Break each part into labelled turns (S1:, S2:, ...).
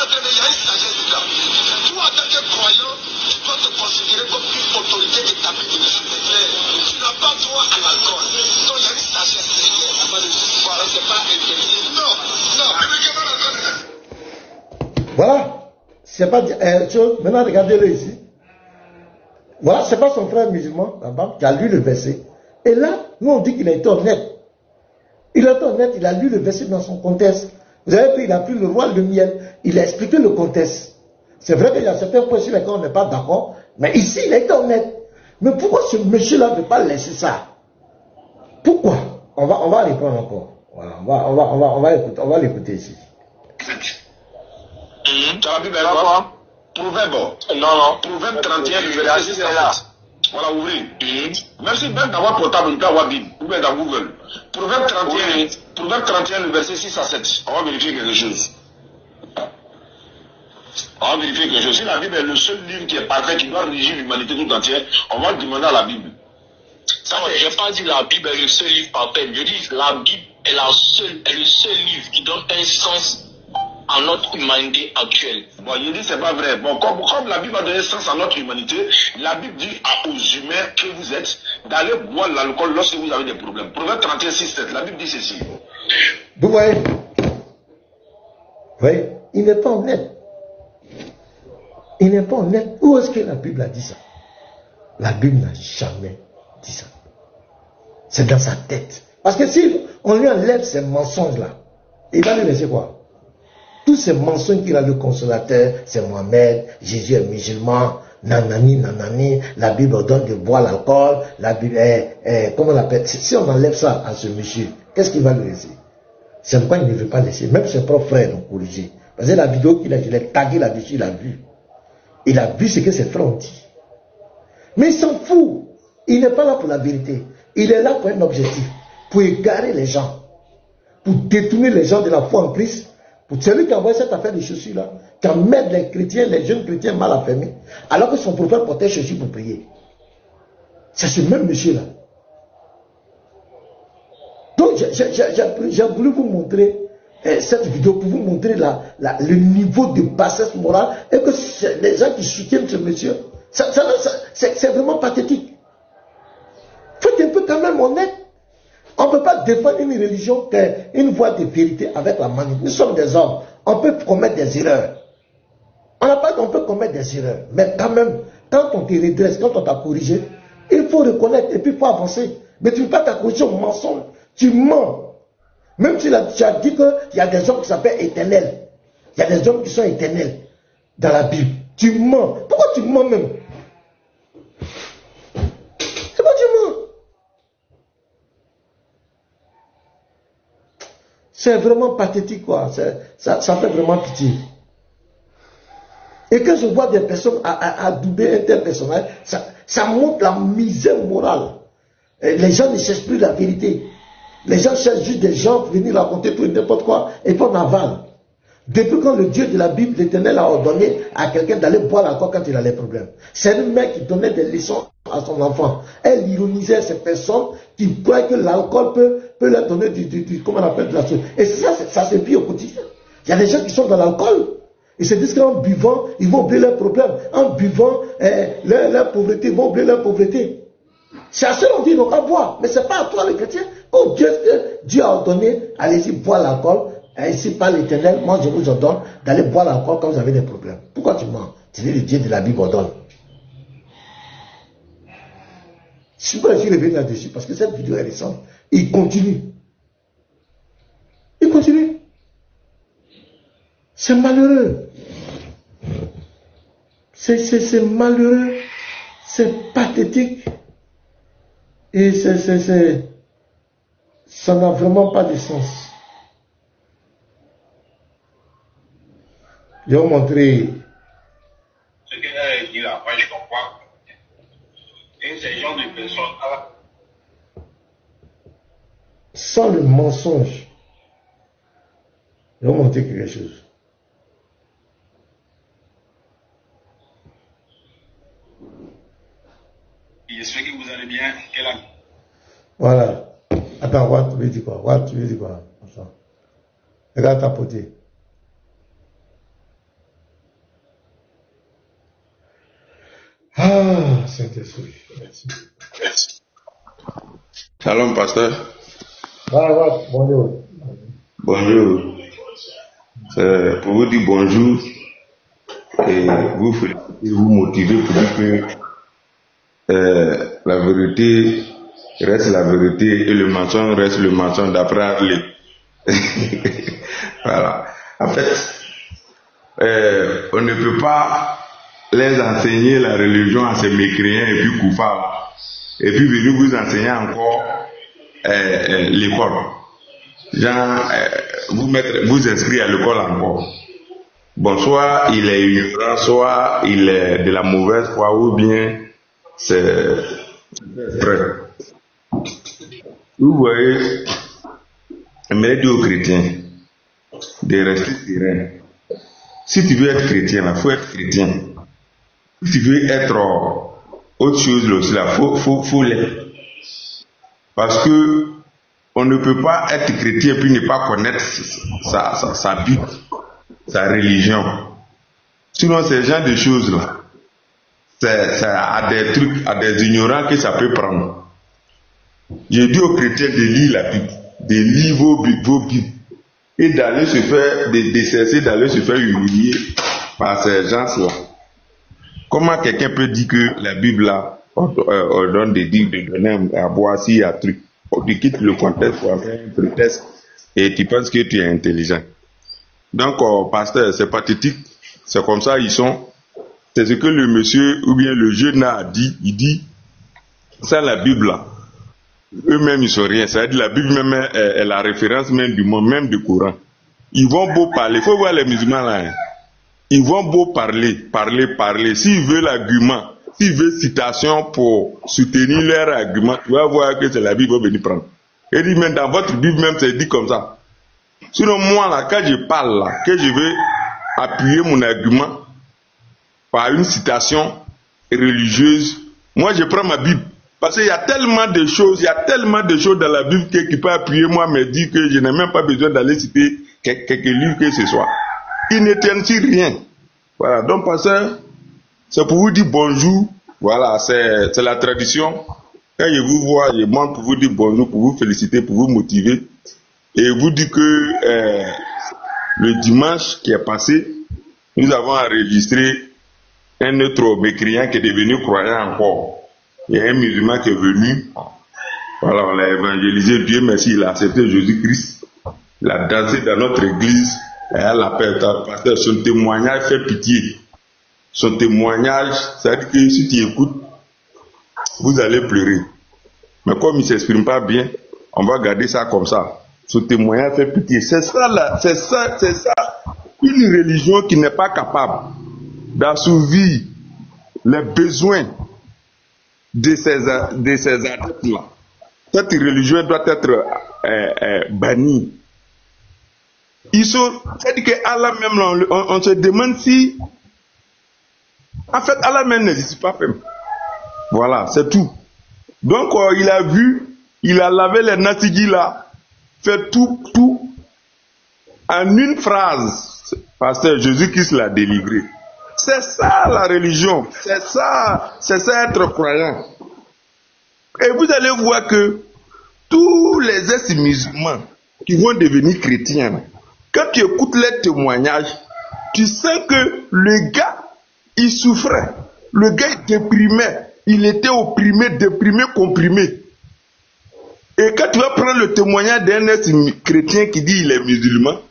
S1: il y a une sagesse là. Toi, en tant que croyant, tu dois te considérer comme une autorité établie de Dieu. Tu n'as pas droit à l'alcool. Donc il y a une sagesse. C'est pas interdit. Non, non.
S2: Voilà. C'est pas chose. Maintenant, regardez-le ici. Voilà, c'est pas son frère musulman, là-bas, qui a lu le verset. Et là, nous on dit qu'il a été honnête. Il a été honnête, il a lu le verset dans son contexte. Vous avez vu, il a pris le roi de miel, il a expliqué le contexte. C'est vrai qu'il y a certains points sur lesquels on n'est pas d'accord, mais ici, il a été honnête. Mais pourquoi ce monsieur-là ne veut pas laisser ça? Pourquoi? On va répondre encore. Voilà, on va l'écouter ici.
S1: Tu as la Bible là quoi? Proverbe. Non. Proverbe 31, le verset 6 là. Voilà, ouvrez. Merci même d'avoir portable, on peut avoir Bible. Ou bien dans Google. Proverbe 31, le verset 6 à 7. On va vérifier quelque chose. Si la Bible est le seul livre qui est parfait, qui doit régir l'humanité tout entière, on va demander à la Bible.
S3: Ça, je n'ai pas dit la Bible est le seul livre parfait. Je dis la Bible est le seul livre qui donne un sens à notre humanité actuelle.
S1: Bon, il dit c'est pas vrai. Bon, comme la Bible a donné sens à notre humanité, la Bible dit aux humains que vous êtes d'aller boire l'alcool lorsque vous avez des problèmes. Proverbe 31, 6, 7. La Bible dit ceci.
S2: Vous voyez? Oui, il n'est pas honnête. Il n'est pas honnête. Où est-ce que la Bible a dit ça? La Bible n'a jamais dit ça. C'est dans sa tête. Parce que si on lui enlève ces mensonges-là, il va lui laisser quoi? Tous ces mensonges qu'il a, le consolateur, c'est Mohamed, Jésus est musulman, nanani, la Bible donne de boire l'alcool, la Bible comment on l'appelle? Si on enlève ça à ce monsieur, qu'est-ce qu'il va lui laisser? C'est pourquoi il ne veut pas laisser. Même ses propres frères l'ont corrigé. Parce que la vidéo qu'il a, je l'ai tagué là-dessus, il a vu. Il a vu ce que ses frères ont dit. Mais il s'en fout. Il n'est pas là pour la vérité. Il est là pour un objectif. Pour égarer les gens. Pour détourner les gens de la foi en Christ. Pour celui qui a envoyé cette affaire de chaussures-là, qui a mis les chrétiens, les jeunes chrétiens mal affermés, alors que son prophète portait chaussures pour prier. C'est ce même monsieur-là. Donc, j'ai voulu vous montrer cette vidéo pour vous montrer le niveau de bassesse morale et que les gens qui soutiennent ce monsieur, c'est vraiment pathétique. Faites un peu quand même honnête. On ne peut pas défendre une religion qui est une voie de vérité avec la manip. Nous sommes des hommes. On peut commettre des erreurs. On peut commettre des erreurs. Mais quand même, quand on te redresse, quand on t'a corrigé, il faut reconnaître et puis il faut avancer. Mais tu ne peux pas t'accorger au mensonge. Tu mens. Même si tu as dit qu'il y a des hommes qui s'appellent éternels. Il y a des hommes qui sont éternels dans la Bible. Tu mens. Pourquoi tu mens même? C'est pas tu mens. C'est vraiment pathétique, quoi. Ça fait vraiment pitié. Et quand je vois des personnes adouber un tel personnage, ça montre la misère morale. Et les gens ne cherchent plus la vérité. Les gens cherchent juste des gens pour venir raconter tout et n'importe quoi, et puis on avale. Depuis quand le Dieu de la Bible, l'Éternel, a ordonné à quelqu'un d'aller boire l'alcool quand il a des problèmes. C'est une mère qui donnait des leçons à son enfant. Elle ironisait ces personnes qui croient que l'alcool peut leur donner comment on appelle, de la chose. Et ça se vit au quotidien. Il y a des gens qui sont dans l'alcool. Ils se disent qu'en buvant, ils vont oublier leurs problèmes. En buvant leur pauvreté, ils vont oublier leur pauvreté. C'est à cela qu'on dit, non, à boire. Mais ce n'est pas à toi, les chrétiens. Oh Dieu a ordonné, allez-y boire l'alcool. Ici, par l'Éternel, moi je vous ordonne d'aller boire l'alcool quand vous avez des problèmes. Pourquoi tu mens? Tu dis le Dieu de la Bible ordonne. Je ne peux pas revenir là-dessus parce que cette vidéo est récente. Il continue. Il continue. C'est malheureux. C'est malheureux. C'est pathétique. Et ça n'a vraiment pas de sens. Je vais vous montrer.
S1: Ce qu'elle a dit là, moi je comprends. Et ces gens de personnes là.
S2: Sans le mensonge. Je vais vous montrer quelque chose.
S1: J'espère que vous allez bien. Quel ami?
S2: Voilà. Attends, what, tu veux dire quoi? What, tu veux dire quoi? Attends. Regarde ta potée. Ah, Saint-Esprit. Merci.
S4: Shalom, pasteur.
S2: Bonjour.
S4: Bonjour. Pour vous dire bonjour et vous féliciter, vous motiver pour dire que la vérité reste la vérité et le mensonge reste le mensonge d'après Harley. Voilà. En fait, on ne peut pas les enseigner la religion à ces mécréants et puis coupables. Et puis venir vous enseigner encore l'école. Genre, vous inscrire à l'école encore. Bon, soit il est ignorant, soit il est de la mauvaise foi, ou bien c'est vrai. Vous voyez, mais dire aux chrétiens de rester serein. Si tu veux être chrétien, il faut être chrétien. Si tu veux être autre chose aussi, là, faut l'être. Parce que on ne peut pas être chrétien puis ne pas connaître sa Bible, sa religion. Sinon, ces genres de choses-là, c'est à des trucs, à des ignorants que ça peut prendre. J'ai dit aux chrétiens de lire la Bible, de lire vos Bibles, et d'aller se faire, de cesser d'aller se faire humilier par ces gens-là. Comment quelqu'un peut dire que la Bible là, on donne des dires, de donner à boire s'il y a un truc? Tu quittes le contexte pour avoir un prétexte et tu penses que tu es intelligent. Donc, pasteur, c'est pathétique. C'est comme ça, ils sont. C'est ce que le monsieur ou bien le jeune a dit. Il dit, ça la Bible là. Eux-mêmes, ils sont rien. C'est-à-dire la Bible même est la référence même du monde, même du Coran. Ils vont beau parler. Il faut voir les musulmans là. Hein. Ils vont beau parler. S'ils veulent l'argument, s'ils veulent citation pour soutenir leur argument, tu vas voir que c'est la Bible qui va venir prendre. Et dit, même dans votre Bible même, c'est dit comme ça. Sinon, moi là, quand je parle là, que je veux appuyer mon argument par une citation religieuse, moi je prends ma Bible. Parce qu'il y a tellement de choses, dans la Bible qui peut appuyer moi, me dire que je n'ai même pas besoin d'aller citer quelques livres que ce soit. Ils ne tiennent sur rien. Voilà, donc pasteur, c'est pour vous dire bonjour. Voilà, c'est la tradition. Quand je vous vois, je monte pour vous dire bonjour, pour vous féliciter, pour vous motiver. Et vous dire que le dimanche qui est passé, nous avons enregistré un autre mécréant qui est devenu croyant encore. Il y a un musulman qui est venu. Voilà, on l'a évangélisé. Dieu merci, il a accepté Jésus-Christ. Il a dansé dans notre église. Et elle appelle pasteur. Son témoignage fait pitié. Son témoignage, c'est-à-dire que si tu écoutes, vous allez pleurer. Mais comme il ne s'exprime pas bien, on va garder ça comme ça. Son témoignage fait pitié. C'est ça, une religion qui n'est pas capable d'assouvir les besoins de ces adeptes-là. Cette religion doit être bannie. C'est-à-dire qu'Allah même, on se demande si, en fait, Allah même n'existe pas même. Voilà, c'est tout. Donc, il a vu, il a lavé les natigis là, fait tout, en une phrase. Pasteur Jésus-Christ l'a délivré. C'est ça la religion, c'est ça être croyant. Et vous allez voir que tous les ex-musulmans qui vont devenir chrétiens, quand tu écoutes les témoignages, tu sens que le gars, il souffrait, le gars il déprimait, il était opprimé, déprimé, comprimé. Et quand tu vas prendre le témoignage d'un ex-chrétien qui dit il est musulman,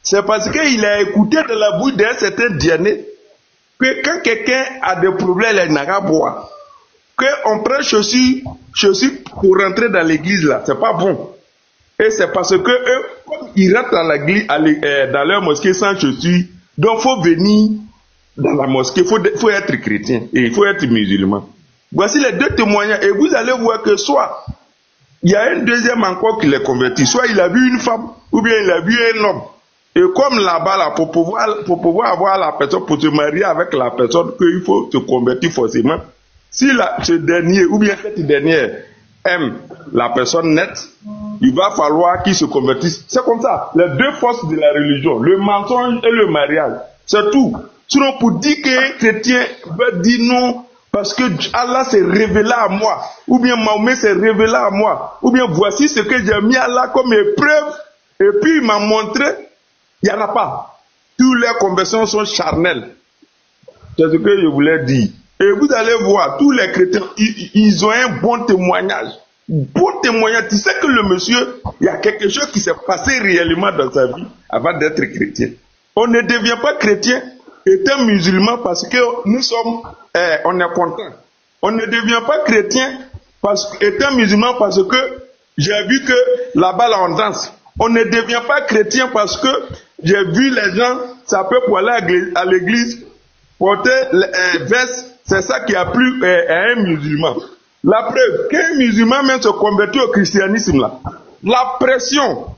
S4: c'est parce qu'il a écouté de la bouche d'un certain Diané que quand quelqu'un a des problèmes, il n'a qu'à boire. Qu'on prend chaussures pour rentrer dans l'église là, c'est pas bon. Et c'est parce que eux, comme ils rentrent dans l'église, dans leur mosquée sans chaussures, donc il faut venir dans la mosquée, il faut être chrétien et il faut être musulman. Voici les deux témoignages et vous allez voir que soit il y a un deuxième encore qui l'est converti, soit il a vu une femme ou bien il a vu un homme. Et comme là-bas, là, pour pouvoir avoir la personne, pour se marier avec la personne, qu'il faut se convertir forcément. Si ce dernier, ou bien cette dernière, aime la personne nette, il va falloir qu'il se convertisse. C'est comme ça. Les deux forces de la religion, le mensonge et le mariage. C'est tout. Sinon, pour dire qu'un chrétien veut dire non, parce que Allah s'est révélé à moi, ou bien Mahomet s'est révélé à moi, ou bien voici ce que j'ai mis Allah comme épreuve, et puis il m'a montré, il n'y en a pas. Toutes les conversions sont charnelles. C'est ce que je voulais dire. Et vous allez voir, tous les chrétiens, ils ont un bon témoignage. Bon témoignage. Tu sais que le monsieur, il y a quelque chose qui s'est passé réellement dans sa vie avant d'être chrétien. On ne devient pas chrétien étant musulman parce que nous sommes, on est content. On ne devient pas chrétien étant musulman parce que j'ai vu que là-bas là on danse. On ne devient pas chrétien parce que j'ai vu les gens s'appeler pour aller à l'église, porter un veste. C'est ça qui a plu à un musulman. La preuve qu'un musulman même se convertit au christianisme là, la pression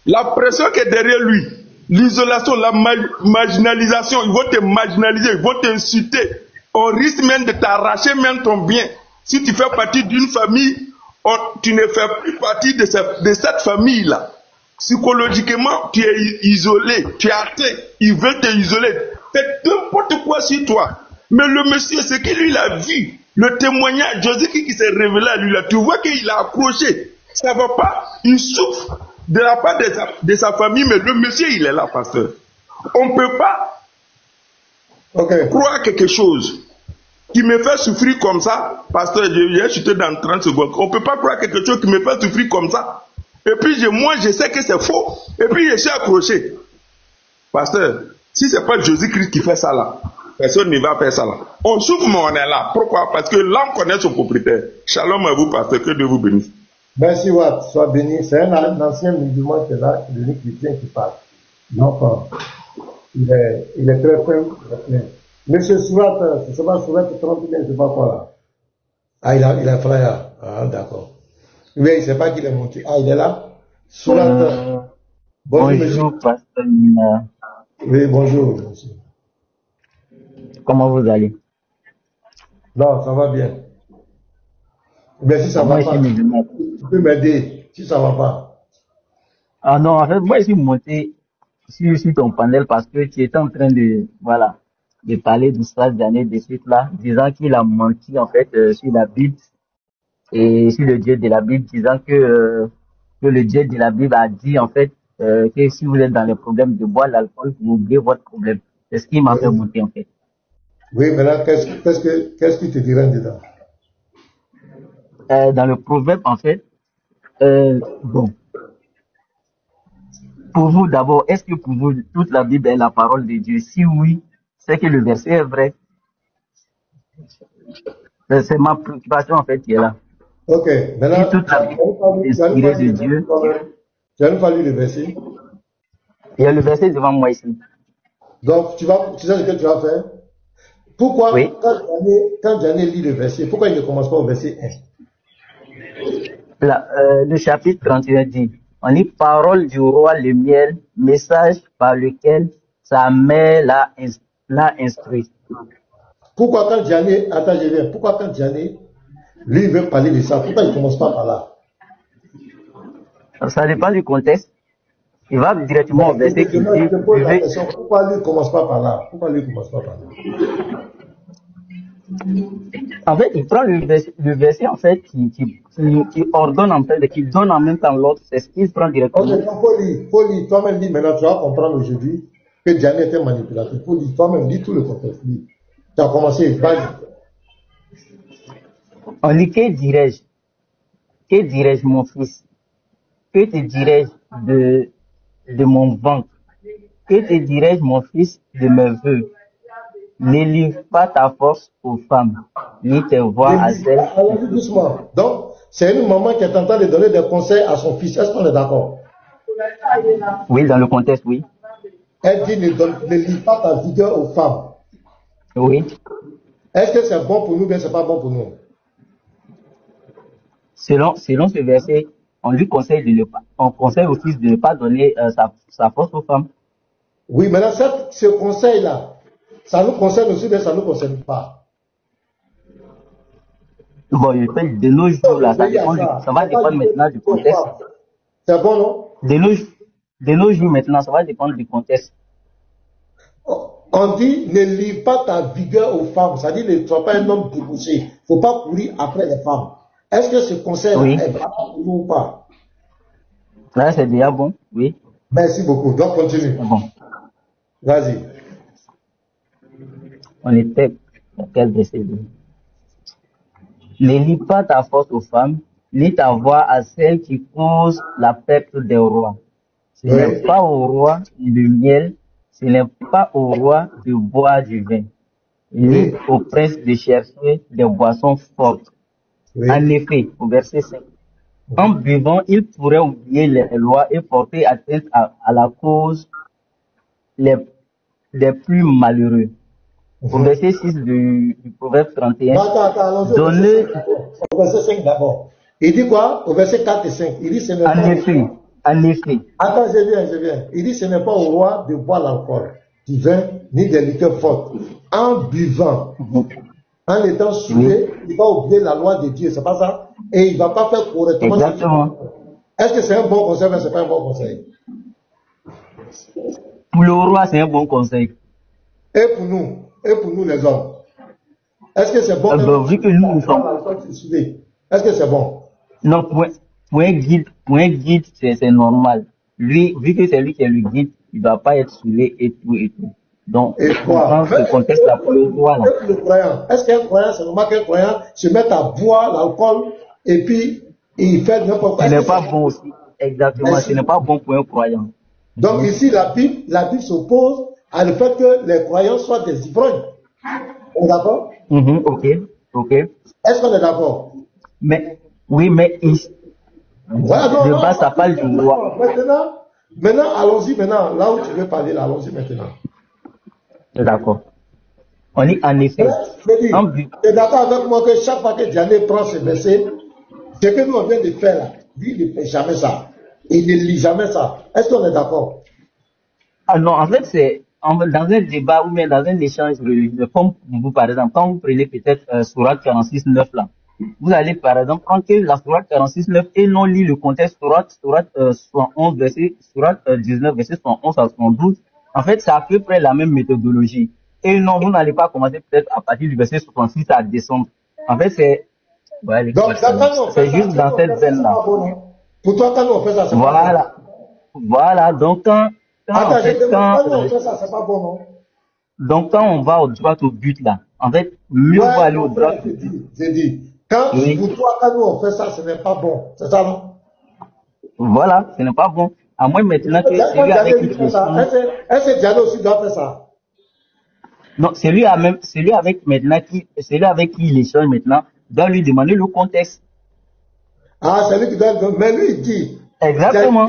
S4: qui est derrière lui, l'isolation, la marginalisation, ils vont te marginaliser, ils vont t'insulter. On risque même de t'arracher même ton bien. Si tu fais partie d'une famille, tu ne fais plus partie de cette famille-là. Psychologiquement, tu es isolé, tu es athée, ils veulent t'isoler. Fais n'importe quoi sur toi. Mais le monsieur, ce qu'il lui a vu, le témoignage, Joseph qui s'est révélé à lui là, tu vois qu'il a accroché. Ça ne va pas. Il souffre de la part de sa famille, mais le monsieur, il est là, pasteur. On ne peut pas croire quelque chose qui me fait souffrir comme ça, pasteur, j'ai chuté dans 30 secondes. On ne peut pas croire quelque chose qui me fait souffrir comme ça. Et puis moi, je sais que c'est faux. Et puis je suis accroché. Pasteur, si ce n'est pas Jésus-Christ qui fait ça là, personne ne va faire ça là. On souffre, mais on est là. Pourquoi? Parce que l'homme connaît son propriétaire. Shalom à vous, pasteur. Que Dieu vous bénisse.
S2: Merci, Watt. Sois béni. C'est un ancien musulman qui est là, qui est devenu chrétien qui parle. Donc, il est très fin. Monsieur Sourat, je ne sais pas, Sourat, tu te rends bien, je ne sais pas quoi là. Ah, il a frère. Ah, d'accord. Oui, il ne sait pas qu'il est monté. Ah, il est là? Sourat.
S5: Bonjour, pasteur Nina.
S2: Oui, bonjour, monsieur.
S5: Comment vous allez?
S2: Non, ça va bien. Mais si ça va pas, tu peux m'aider. Si ça va pas.
S5: Ah non, en fait, moi, je suis monté sur ton panel parce que tu étais en train de, voilà, de parler d'Oustaz Diané de suite là, disant qu'il a menti, en fait, sur la Bible et sur le Dieu de la Bible, disant que le Dieu de la Bible a dit, en fait, que si vous êtes dans les problèmes de boire l'alcool, vous oubliez votre problème. C'est ce qui m'a fait monter, en fait.
S2: Oui, maintenant, qu'est-ce qui te dirait dedans?
S5: Dans le proverbe, en fait, bon. Pour vous, d'abord, est-ce que pour vous, toute la Bible est la parole de Dieu? Si oui, c'est que le verset est vrai. C'est ma préoccupation, en fait, qui est là.
S2: Ok, maintenant,
S5: si toute la Bible est inspirée de Dieu.
S2: Tu vas nous faire lire le verset?
S5: Il y a le verset devant moi ici.
S2: Donc, tu sais ce que tu vas faire? Pourquoi,
S5: oui.
S2: quand Diané lit le verset, pourquoi il ne commence pas au verset 1?
S5: Là, le chapitre 31 dit, on lit parole du roi le miel, message par lequel sa mère l'a instruit.
S2: Pourquoi quand Diané, attends, je viens, pourquoi quand Diané, lui, veut parler de ça, pourquoi il ne commence pas par là?
S5: Ça dépend du contexte. Il va directement au verset qui dit,
S2: pourquoi lui ne commence pas par là? Pourquoi lui ne commence pas par là?
S5: En fait, il prend le verset en fait qui ordonne en fait, qui donne en même temps l'autre, c'est ce qu'il prend directement.
S2: Ok, faut lire, toi-même dis maintenant, tu vas comprendre aujourd'hui que Diané était manipulateur. Faut lire, toi-même dis tout le contexte. Tu as commencé, vas-y.
S5: On lit, que dirais-je mon fils? Que te dirais-je de mon ventre? Que te dirais-je mon fils de mes vœux? Ne livre pas ta force aux femmes, ni tes voix à celles.
S2: Allons-y doucement. Donc, c'est une maman qui est en train de donner des conseils à son fils. Est-ce qu'on est d'accord?
S5: Oui, dans le contexte, oui.
S2: Elle dit ne livre pas ta vigueur aux femmes.
S5: Oui.
S2: Est-ce que c'est bon pour nous ou bien c'est pas bon pour nous?
S5: Selon ce verset, on lui conseille on conseille au fils de ne pas donner sa force aux femmes.
S2: Oui, maintenant, ce conseil-là, ça nous concerne aussi, mais ça ne nous concerne pas.
S5: Bon, je fais de nos jours, là, ça va dépendre maintenant du contexte.
S2: C'est bon, non?
S5: De nos jours maintenant, ça va dépendre du contexte.
S2: On On dit, ne lis pas ta vigueur aux femmes. Ça dit, ne sois pas un homme débouché. Il ne faut pas courir après les femmes. Est-ce que ce conseil
S5: Oui.
S2: est valable pour nous ou pas?
S5: Là, c'est déjà bon. Oui.
S2: Merci beaucoup. Donc, continue.
S5: C'est bon.
S2: Vas-y.
S5: On était à quel verset? Ne lis pas ta force aux femmes, ni ta voix à celles qui causent la perte des rois. Ce
S2: Oui.
S5: n'est pas au roi du miel, ce n'est pas au roi de boire du vin, ni
S2: Oui.
S5: au prince de chercher des boissons fortes.
S2: Oui.
S5: En effet, au verset 5, en buvant, il pourrait oublier les lois et porter atteinte à la cause des plus malheureux. Au verset 6 du Proverbe 31,
S2: Attends, allons-y
S5: donnez,
S2: au verset 5 d'abord. Il dit quoi? Au verset 4 et 5. Il dit ce n'est
S5: en
S2: pas.
S5: effet,
S2: Attends, je viens. Il dit ce n'est pas au roi de boire l'alcool, du vin, ni des liqueurs fortes. En buvant, en étant saoulé, il va oublier la loi de Dieu, c'est pas ça? Et il ne va pas faire correctement.
S5: exactement.
S2: Est-ce que c'est un bon conseil ou c'est pas un bon conseil?
S5: Pour le roi, c'est un bon conseil.
S2: Et pour nous les hommes, est-ce que c'est bon?
S5: Vu que nous sommes.
S2: Est-ce que c'est bon?
S5: Non, pour un guide, c'est normal. Lui, vu que c'est lui qui est le guide, il ne va pas être saoulé et tout et tout. Donc,
S2: Et
S5: je comprends ce contexte-là pour le roi. Là.
S2: Le croyant, est-ce qu'un croyant, c'est normal qu'un croyant se mette à boire l'alcool et puis il fait n'importe quoi?
S5: Ce n'est pas bon aussi. Exactement,
S2: Merci.
S5: ce n'est pas bon pour un croyant.
S2: Donc ici, la Bible s'oppose à le fait que les croyants soient des ivrognes. On est d'accord?
S5: Ok.
S2: Est-ce qu'on est d'accord?
S5: Mais, oui, mais
S2: Voilà,
S5: de base, ça parle du roi.
S2: Maintenant, allons-y maintenant, là où tu veux parler, là, allons-y maintenant.
S5: D'accord. On dit en effet.
S2: Tu es d'accord avec moi que chaque fois que Diané prend ce verset, ce que nous on vient de faire là, lui, il ne fait jamais ça. Il ne lit jamais ça. Est-ce qu'on est d'accord?
S5: Ah non, en fait, c'est dans un débat ou bien dans un échange religieux, comme vous, par exemple, quand vous prenez peut-être Sourate 46.9 là, vous allez par exemple prendre la Sourate 46.9 et non lire le contexte Sourate 71 verset, Sourate 19 verset 71 à 72. En fait, c'est à peu près la même méthodologie. Et non, vous n'allez pas commencer peut-être à partir du verset 66 à descendre. En fait, c'est juste dans cette veine-là.
S2: Pour toi, quand on fait ça, c'est
S5: pas bon. Voilà. Donc, quand on fait
S2: ça, c'est pas bon, non?
S5: Donc, quand on va au droit au but, là, en fait, mieux va aller au droit au but.
S2: J'ai dit, pour toi, quand nous on fait ça, ce n'est pas bon. C'est ça, non?
S5: Voilà, ce n'est pas bon. À moins maintenant que celui avec qui tu échanges.
S2: Est-ce que Diane aussi doit faire ça?
S5: Non, celui avec qui il échange maintenant, doit lui demander le contexte.
S2: Ah, c'est lui qui doit. Mais lui, il dit.
S5: Exactement.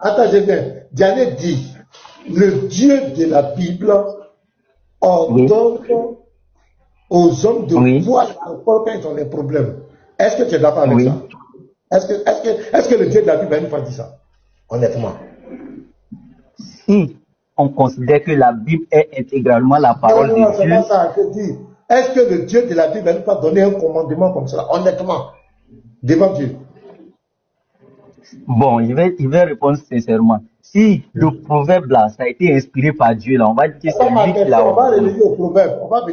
S2: Attends, je viens. Diane dit, le Dieu de la Bible ordonne aux hommes de boire l'alcool quand ils ont des problèmes. Est-ce que tu es d'accord avec ça? Est-ce que le Dieu de la Bible a une fois dit ça? Honnêtement.
S5: Si on considère que la Bible est intégralement la parole de Dieu.
S2: C'est pas ça, je dis. Est-ce que le Dieu de la Bible a une fois donné un commandement comme ça? Honnêtement. Devant Dieu.
S5: Bon, il va répondre sincèrement. Si le proverbe là, ça a été inspiré par Dieu là, on va dire que c'est lui qui l'a.
S2: On va venir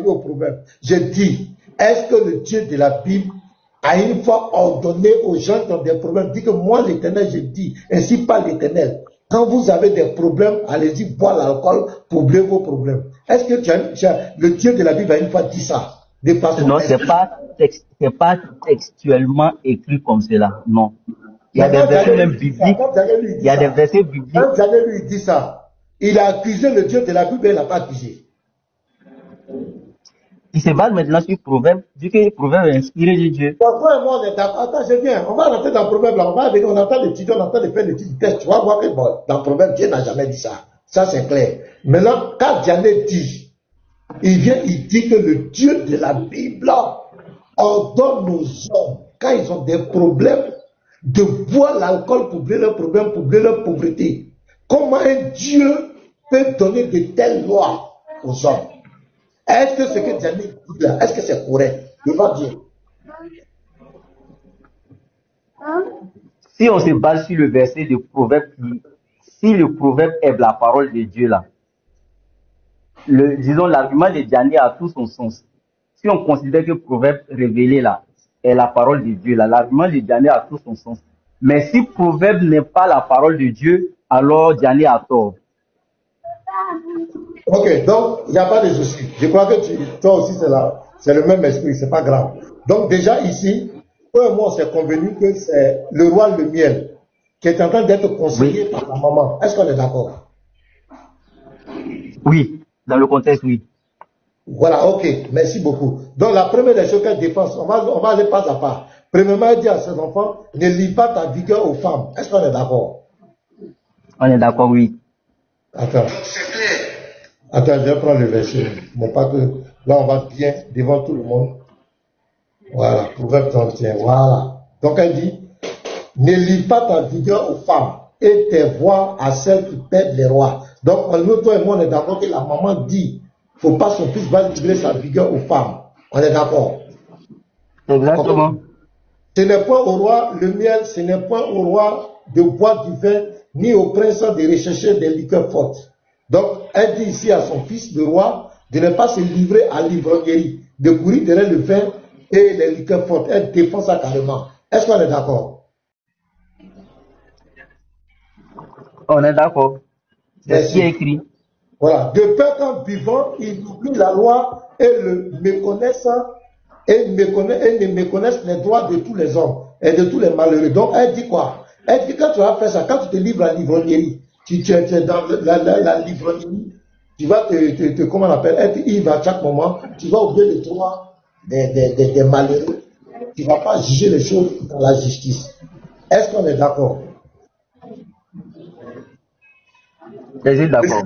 S2: au proverbe. Je dis, est-ce que le Dieu de la Bible a une fois ordonné aux gens qui ont des problèmes, dit que moi l'Éternel, je dis, ainsi pas l'Éternel. Quand vous avez des problèmes, allez-y boire l'alcool pour oublier vos problèmes. Est-ce que le Dieu de la Bible a une fois dit ça? De façon
S5: non, c'est pas textuellement écrit comme cela. Non. Il y a des versets même bibliques. Il y a des versets bibliques.
S2: Quand Daniel lui dit ça, il a accusé le Dieu de la Bible et il n'a pas accusé.
S5: Il se base maintenant sur Proverbe, vu que le Proverbe est inspiré de Dieu.
S2: Toi et moi, on est d'accord. Attends, je viens. On va rentrer dans le Proverbe là. On entend l'étudiant, on entend le faire l'étude du test. Tu vas voir que bon, dans le Proverbe, Dieu n'a jamais dit ça. Ça, c'est clair. Maintenant, quand Daniel dit, il dit que le Dieu de la Bible ordonne aux hommes, quand ils ont des problèmes, de boire l'alcool pour oublier leurs problèmes, pour oublier leur pauvreté. Comment un Dieu peut donner de telles lois aux hommes? Est-ce que ce que Daniel dit là, est-ce que c'est correct? Devant Dieu.
S5: Si on se base sur le verset de Proverbe, si le Proverbe est la parole de Dieu là, disons, l'argument de Diané a tout son sens. Si on considère que Proverbe révélé là est la parole de Dieu, là, l'argument de Diané a tout son sens. Mais si Proverbe n'est pas la parole de Dieu, alors Diané a tort.
S2: Ok, donc il n'y a pas de souci. Je crois que toi aussi c'est le même esprit, c'est pas grave. Donc déjà ici, eux et moi on s'est convenu que c'est le roi le miel qui est en train d'être conseillé par la maman. Est-ce qu'on est d'accord?
S5: Oui, dans le contexte, oui.
S2: Voilà, ok, merci beaucoup. Donc la première des choses qu'elle défend, on va aller pas à pas. Premièrement, elle dit à ses enfants, ne lie pas ta vigueur aux femmes. Est-ce qu'on est d'accord?
S5: On est d'accord, oui.
S2: Attends. Attends, je vais prendre le verset. Non pas que là on va bien devant tout le monde. Voilà, Proverbe 31, voilà. Donc elle dit, ne lie pas ta vigueur aux femmes et tes voix à celles qui perdent les rois. Donc nous, toi et moi, on est d'accord que la maman dit, faut pas son fils va livrer sa vigueur aux femmes. On est d'accord.
S5: Exactement.
S2: Ce n'est point au roi le miel, ce n'est point au roi de boire du vin, ni au prince de rechercher des liqueurs fortes. Donc, elle dit ici à son fils, le roi, de ne pas se livrer à l'ivrognerie, de courir derrière le vin et les liqueurs fortes. Elle défend ça carrément. Est-ce qu'on est d'accord?
S5: On est d'accord. C'est ce qui est écrit.
S2: Voilà. De peur qu'en buvant, ils oublient la loi et le méconnaissent et ne méconnaissent les droits de tous les hommes et de tous les malheureux. Donc, elle dit quoi? Elle dit quand tu vas faire ça, quand tu te livres à l'ivrognerie, tu es dans la l'ivrognerie, tu vas comment on appelle, être ivre à chaque moment, tu vas oublier les droits des malheureux. Tu ne vas pas juger les choses dans la justice. Est-ce qu'on est d'accord?
S5: Je suis d'accord.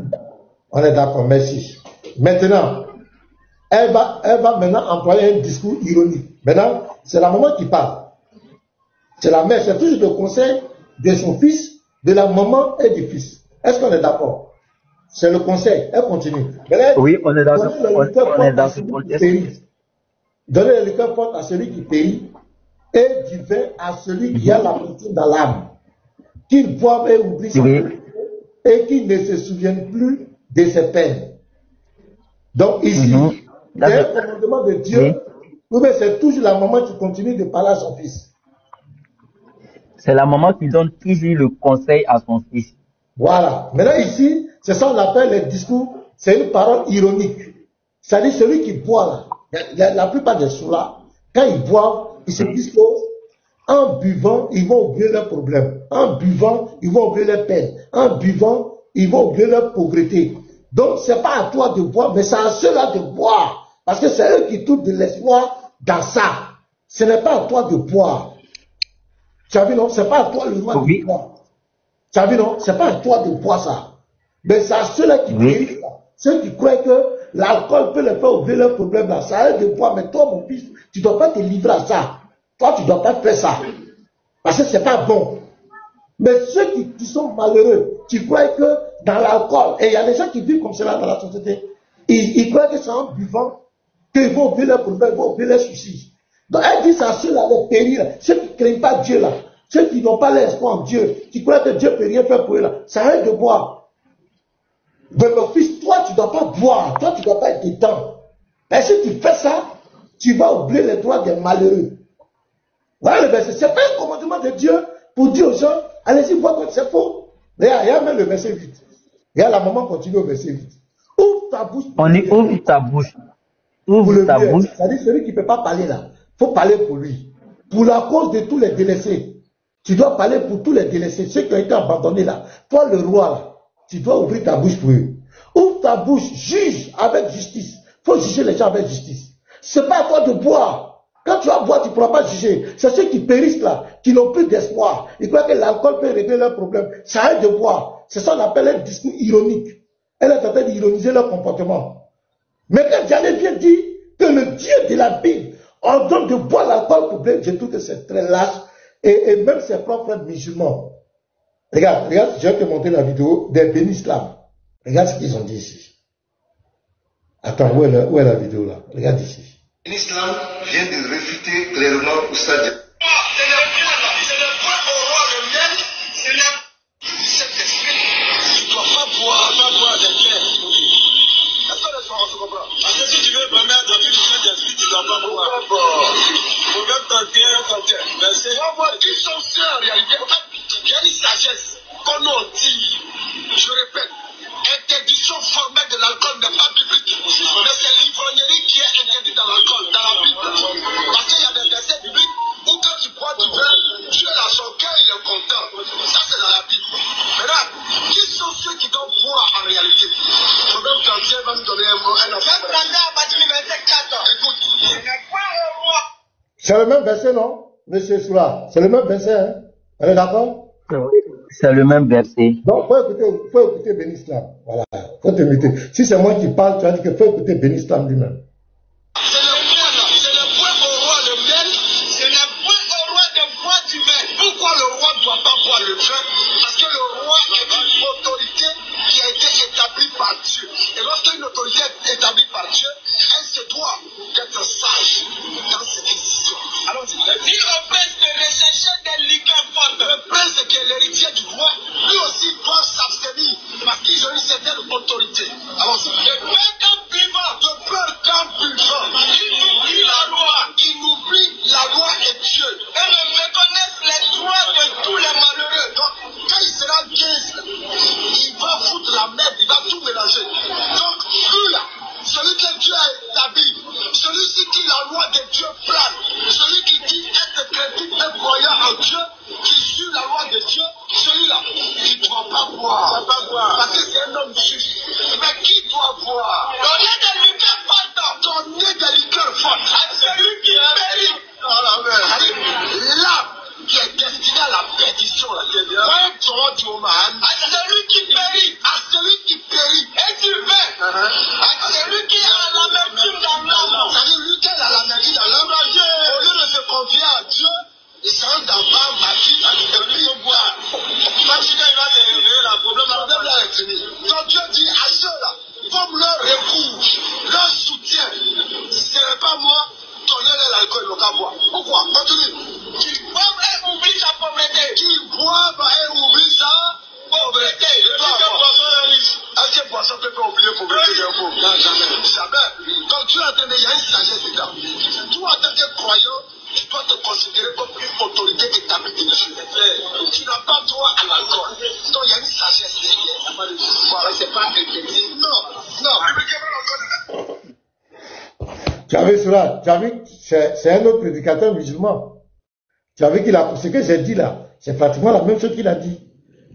S2: On est d'accord, merci. Maintenant, elle va maintenant employer un discours ironique. Maintenant, c'est la maman qui parle. C'est la mère, c'est toujours le conseil de son fils, de la maman et du fils. Est-ce qu'on est d'accord? C'est le conseil. Elle continue. Maintenant,
S5: oui, on est dans ce contexte.
S2: Donnez le liqueur forte à celui qui périt et du vin à celui qui a la routine dans l'âme. Qu'il boive et oublie sa et qu'il ne se souvienne plus de ses peines. Donc ici, il y a un commandement de Dieu, mais c'est toujours la maman qui continue de parler à son fils.
S5: C'est la maman qui donne toujours le conseil à son fils.
S2: Voilà. Maintenant ici, c'est ça qu'on appelle le discours, c'est une parole ironique. C'est-à-dire celui qui boit là, la plupart des sous-là, quand ils boivent, ils se disent qu'en buvant, ils vont oublier leurs problèmes. En buvant, ils vont oublier leurs peines. En buvant, ils vont oublier leur pauvreté. Donc, ce n'est pas à toi de boire, mais c'est à ceux-là de boire. Parce que c'est eux qui trouvent de l'espoir dans ça. Ce n'est pas à toi de boire. Tu as vu, non? Ce n'est pas à toi le droit de boire. Tu as vu, non? Ce n'est pas à toi de boire ça. Mais c'est à ceux-là qui périssent là. Ceux qui croient que l'alcool peut leur faire oublier leurs problèmes là. Ça aide de boire, mais toi, mon fils, tu ne dois pas te livrer à ça. Toi, tu ne dois pas faire ça. Parce que ce n'est pas bon. Mais ceux qui sont malheureux, qui croient que dans l'alcool, et il y a des gens qui vivent comme cela dans la société, ils croient que c'est en buvant qu'ils vont oublier leurs problèmes, ils vont oublier leurs soucis. Donc elle dit ça à ceux-là, les périr, ceux qui ne craignent pas Dieu là, ceux qui n'ont pas l'espoir en Dieu, qui croient que Dieu ne peut rien faire pour eux là, ça arrête de boire. Mais mon fils, toi tu ne dois pas boire, toi tu ne dois pas être dedans. Mais si tu fais ça, tu vas oublier les droits des malheureux. Voilà le verset, ce n'est pas un commandement de Dieu pour dire aux gens, allez-y voir quand c'est faux. Regarde même le verset 8. Regarde, la maman continue au verset 8. Ouvre ta bouche.
S5: Ouvre ta bouche. Ouvre ta bouche.
S2: C'est-à-dire celui qui ne peut pas parler là. Il faut parler pour lui. Pour la cause de tous les délaissés. Tu dois parler pour tous les délaissés, ceux qui ont été abandonnés là. Toi le roi là, tu dois ouvrir ta bouche pour eux. Ouvre ta bouche, juge avec justice. Il faut juger les gens avec justice. Ce n'est pas à toi de boire. Quand tu vas boire, tu ne pourras pas juger. C'est ceux qui périssent là, qui n'ont plus d'espoir. Ils croient que l'alcool peut régler leurs problèmes. Ça arrête de boire. C'est ça qu'on appelle un discours ironique. Elle est en train d'ironiser leur comportement. Mais quand Diané vient dire que le Dieu de la Bible ordonne de boire l'alcool pour bien, je trouve que c'est très lâche. Et même ses propres musulmans. Regarde, je vais te montrer la vidéo des bénisses là. Regarde ce qu'ils ont dit ici. Attends, où est la vidéo là? Regarde ici.
S6: L'islam vient de réfuter clairement Oustad. C'est le point au roi le miel, c'est le cet esprit. Tu ne dois pas boire des biens. sont ceux en réalité, en fait, il y a une sagesse qu'on nous dit, je répète, interdiction formelle de l'alcool n'est pas biblique, mais c'est l'ivrognerie qui est interdite dans l'alcool, dans la Bible. Parce qu'il y a des versets bibliques où quand tu bois du vin, Dieu dans son cœur, il est content. Ça, c'est dans la Bible. Maintenant, qui sont ceux qui doivent boire en réalité? Proverbe 31 va nous donner un mot. Écoute, il n'est pas au roi.
S2: C'est le même verset, non, Monsieur Soula? C'est le même verset, hein? On est d'accord?
S5: C'est le même verset.
S2: Donc, faut écouter Benislam. Voilà. Faut t'écouter. Si c'est moi qui parle, tu as dit qu'il faut écouter Benislam lui-même.
S6: C'est le point au roi le miel, c'est le point au roi de boire du vin. Pourquoi le roi ne doit pas boire le vin? Parce que le roi est une autorité qui a été établie par Dieu. Et lorsqu'une autorité est établie par Dieu, elle se doit d'être sage dans ses décisions. Allons-y. Dis au prince de rechercher des liqueurs fortes. Le prince qui est l'héritier du roi, lui aussi doit s'abstenir parce qu'ils ont une certaine autorité. Allons-y. De peur qu'un buvant, il oublie la loi. Il oublie la loi et Dieu. Et ne reconnaissent les droits de tous les malheureux. Donc, quand il sera 15, il va foutre la merde, il va tout mélanger. Donc, lui là, celui que Dieu a établi, celui-ci qui la loi de Dieu plane, celui qui dit être chrétien et croyant en Dieu, qui suit la loi de Dieu, celui-là, il ne doit pas boire. Parce que c'est un homme juste. Mais qui doit boire? Donnez des liqueurs fortes. Donnez des liqueurs fortes. À celui qui périt. L'âme qui est destinée à la perdition. À celui qui périt. À celui qui périt. Et du vin. À celui qui a l'amertume dans l'âme. C'est-à-dire lui qui a l'amertume dans l'âme. Au lieu de se confier à Dieu, il s'en d'abord ma vie et puis il boit. Parce qu'il va se réveiller, le problème là est fini. Donc Dieu dit à ceux-là, comme leur recours, leur soutien, ce n'est pas moi, donnez-leur l'alcool, ils n'ont qu'à boire. Pourquoi? Continue. Qui boit et oublie sa pauvreté. Qui boit et oublie sa pauvreté. Est-ce que poisson peut pas oublier pauvreté d'un pauvre? Non, jamais. Jamais. Donc tu as entendu, il y a une sagesse dedans. Toi, en tant que croyant, tu dois te considérer comme une autorité établie de Dieu. Tu n'as pas droit à l'alcool. Donc il y a une sagesse derrière. Voilà, c'est pas interdit. Non.
S2: Tu as vu cela? Tu as vu, c'est un autre prédicateur musulman. Tu as vu qu'il a, ce que j'ai dit là, c'est pratiquement la même chose qu'il a dit.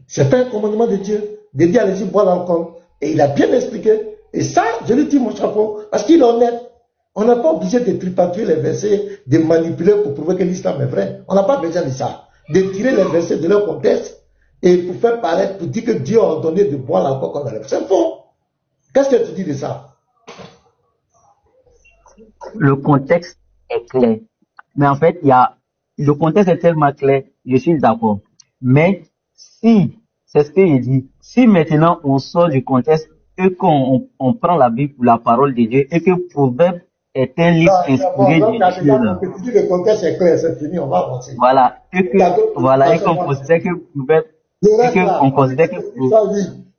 S2: C'est un commandement de Dieu. De dire allez-y boire l'alcool. Et il a bien expliqué. Et ça, je lui dis mon chapeau, parce qu'il est honnête. On n'a pas obligé de tripatouiller les versets, de manipuler pour prouver que l'islam est vrai. On n'a pas besoin de ça. De tirer les versets de leur contexte et pour faire paraître, pour dire que Dieu a ordonné de boire l'alcool qu'on enlève. C'est faux. Qu'est-ce que tu dis de ça?
S5: Le contexte est clair. Mais en fait, le contexte est tellement clair, je suis d'accord. Mais si, c'est ce que je dis, si maintenant on sort du contexte et qu'on prend la Bible pour la parole de Dieu et que Proverbe est un livre inspiré de Dieu.
S2: Tu dis le contexte est clair, c'est fini, on va avancer.
S5: Voilà. Et qu'on considère que Proverbe,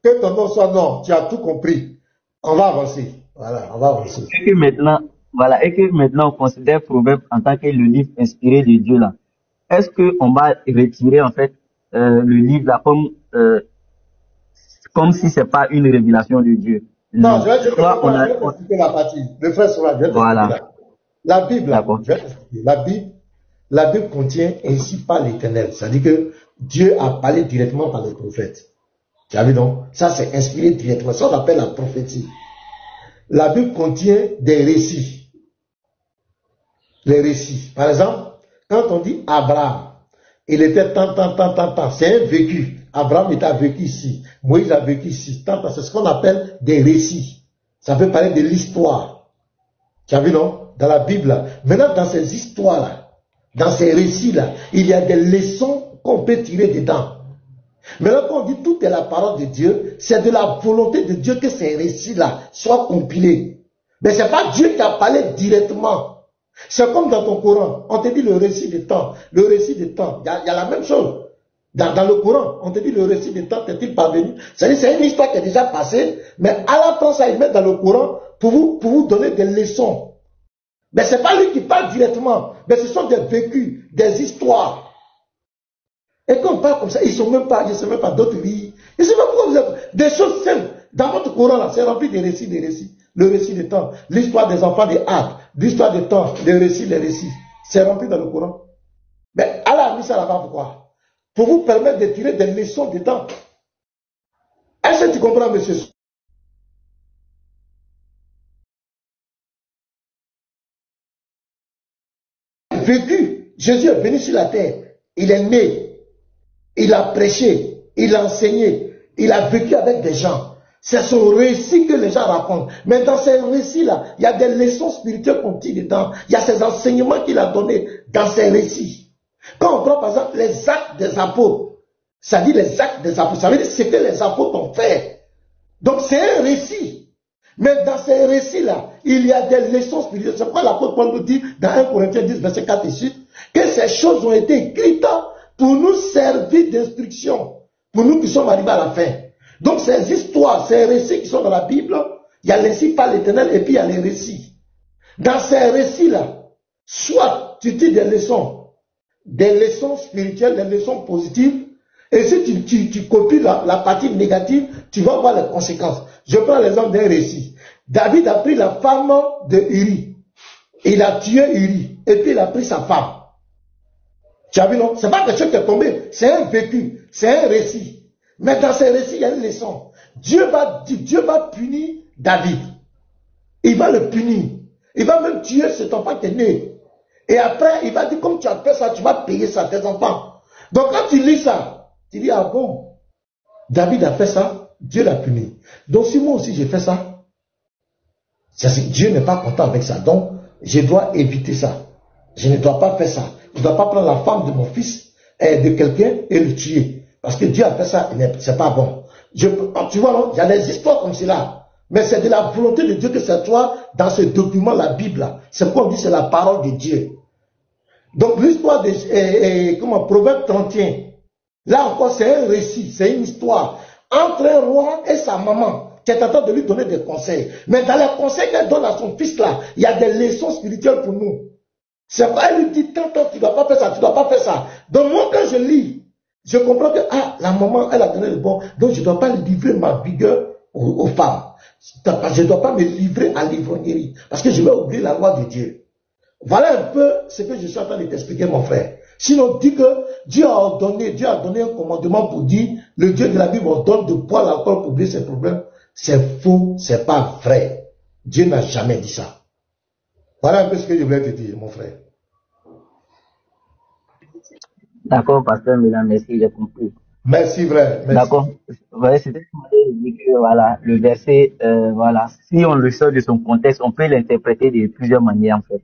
S2: que ton nom soit non, tu as tout compris. On va avancer. Voilà, on va avancer.
S5: Et que maintenant on considère Proverbe en tant que le livre inspiré de Dieu là. Est-ce qu'on va retirer en fait le livre là comme si c'est pas une révélation de Dieu?
S2: Non, je vais t'expliquer la partie. Le frère Soura, je vais t'expliquer la Bible. La Bible contient ainsi par l'Éternel. C'est-à-dire que Dieu a parlé directement par les prophètes. Tu as vu donc? Ça c'est inspiré directement. Ça on appelle la prophétie. La Bible contient des récits. Les récits. Par exemple, quand on dit Abraham, il était tant, c'est un vécu. Abraham a vécu ici. Moïse a vécu ici. C'est ce qu'on appelle des récits. Ça peut parler de l'histoire. Tu as vu, non? Dans la Bible, là. Maintenant, dans ces histoires-là, dans ces récits-là, il y a des leçons qu'on peut tirer dedans. Maintenant, quand on dit tout est la parole de Dieu, c'est de la volonté de Dieu que ces récits-là soient compilés. Mais ce n'est pas Dieu qui a parlé directement. C'est comme dans ton Coran. On te dit le récit des temps. Le récit des temps. Il y a la même chose. Dans le Coran, on te dit le récit des temps t'est-il parvenu. C'est-à-dire c'est une histoire qui est déjà passée, mais à la fin, ça ils mettent dans le Coran pour vous donner des leçons. Mais ce n'est pas lui qui parle directement, mais ce sont des vécus, des histoires. Et quand on parle comme ça, ils ne sont même pas, je ne sais même pas d'autres vies. Je ne sais pas pourquoi vous avez des choses simples. Dans votre Coran, là, c'est rempli de récits, des récits. Le récit des temps, l'histoire des enfants des Hades, l'histoire des temps, les récits. C'est rempli dans le Coran. Mais Allah a mis ça là-bas pourquoi? Pour vous permettre de tirer des leçons dedans. Est-ce que tu comprends, monsieur? Vécu, Jésus est venu sur la terre, il est né, il a prêché, il a enseigné, il a vécu avec des gens. C'est son récit que les gens racontent. Mais dans ces récits-là, il y a des leçons spirituelles qu'on tire dedans. Il y a ces enseignements qu'il a donnés dans ces récits. Quand on prend par exemple les actes des apôtres, ça dit les actes des apôtres, ça veut dire ce que les apôtres ont fait. Donc c'est un récit. Mais dans ces récits-là, il y a des leçons spirituelles. C'est pourquoi l'apôtre Paul nous dit dans 1 Corinthiens 10, verset 4 et 6, que ces choses ont été écrites pour nous servir d'instruction, pour nous qui sommes arrivés à la fin. Donc ces histoires, ces récits qui sont dans la Bible, il y a les récits par l'Éternel et puis il y a les récits. Dans ces récits-là, soit tu tires des leçons spirituelles, des leçons positives, et si tu copies la partie négative, tu vas voir les conséquences. Je prends l'exemple d'un récit. David a pris la femme de Uri. Il a tué Uri. Et puis il a pris sa femme. Tu as vu, non? C'est pas quelque chose qui est tombé. C'est un vécu. C'est un récit. Mais dans ces récits, il y a une leçon. Dieu va punir David. Il va le punir. Il va même tuer cet enfant qui est né. Et après, il va dire, comme tu as fait ça, tu vas payer ça à tes enfants. Donc quand tu lis ça, tu dis, ah bon, David a fait ça, Dieu l'a puni. Donc si moi aussi j'ai fait ça, Dieu n'est pas content avec ça. Donc je dois éviter ça. Je ne dois pas faire ça. Je ne dois pas prendre la femme de mon fils, de quelqu'un et le tuer. Parce que Dieu a fait ça, c'est pas bon. Tu vois, non, il y a des histoires comme cela. Mais c'est de la volonté de Dieu que c'est toi dans ce document, la Bible. C'est pourquoi on dit c'est la parole de Dieu. Donc l'histoire de Proverbe 31, là encore c'est un récit, c'est une histoire entre un roi et sa maman qui est en train de lui donner des conseils. Mais dans les conseils qu'elle donne à son fils là, il y a des leçons spirituelles pour nous. C'est pourquoi elle lui dit, tant tu ne dois pas faire ça, tu ne dois pas faire ça. Donc moi quand je lis, je comprends que la maman elle a donné le bon, donc je ne dois pas livrer ma vigueur aux femmes. Je ne dois pas me livrer à l'ivrognerie, parce que je vais oublier la loi de Dieu. Voilà un peu ce que je suis en train de t'expliquer, mon frère. Sinon, dis que Dieu a donné un commandement pour dire, le Dieu de la Bible ordonne de boire l'alcool pour oublier ses problèmes. C'est faux, c'est pas vrai. Dieu n'a jamais dit ça. Voilà un peu ce que je voulais te dire, mon frère.
S5: D'accord, pasteur Milan, merci, j'ai compris.
S2: Merci, frère.
S5: D'accord. Voilà, c'était que voilà, le verset, voilà, si on le sort de son contexte, on peut l'interpréter de plusieurs manières, en fait.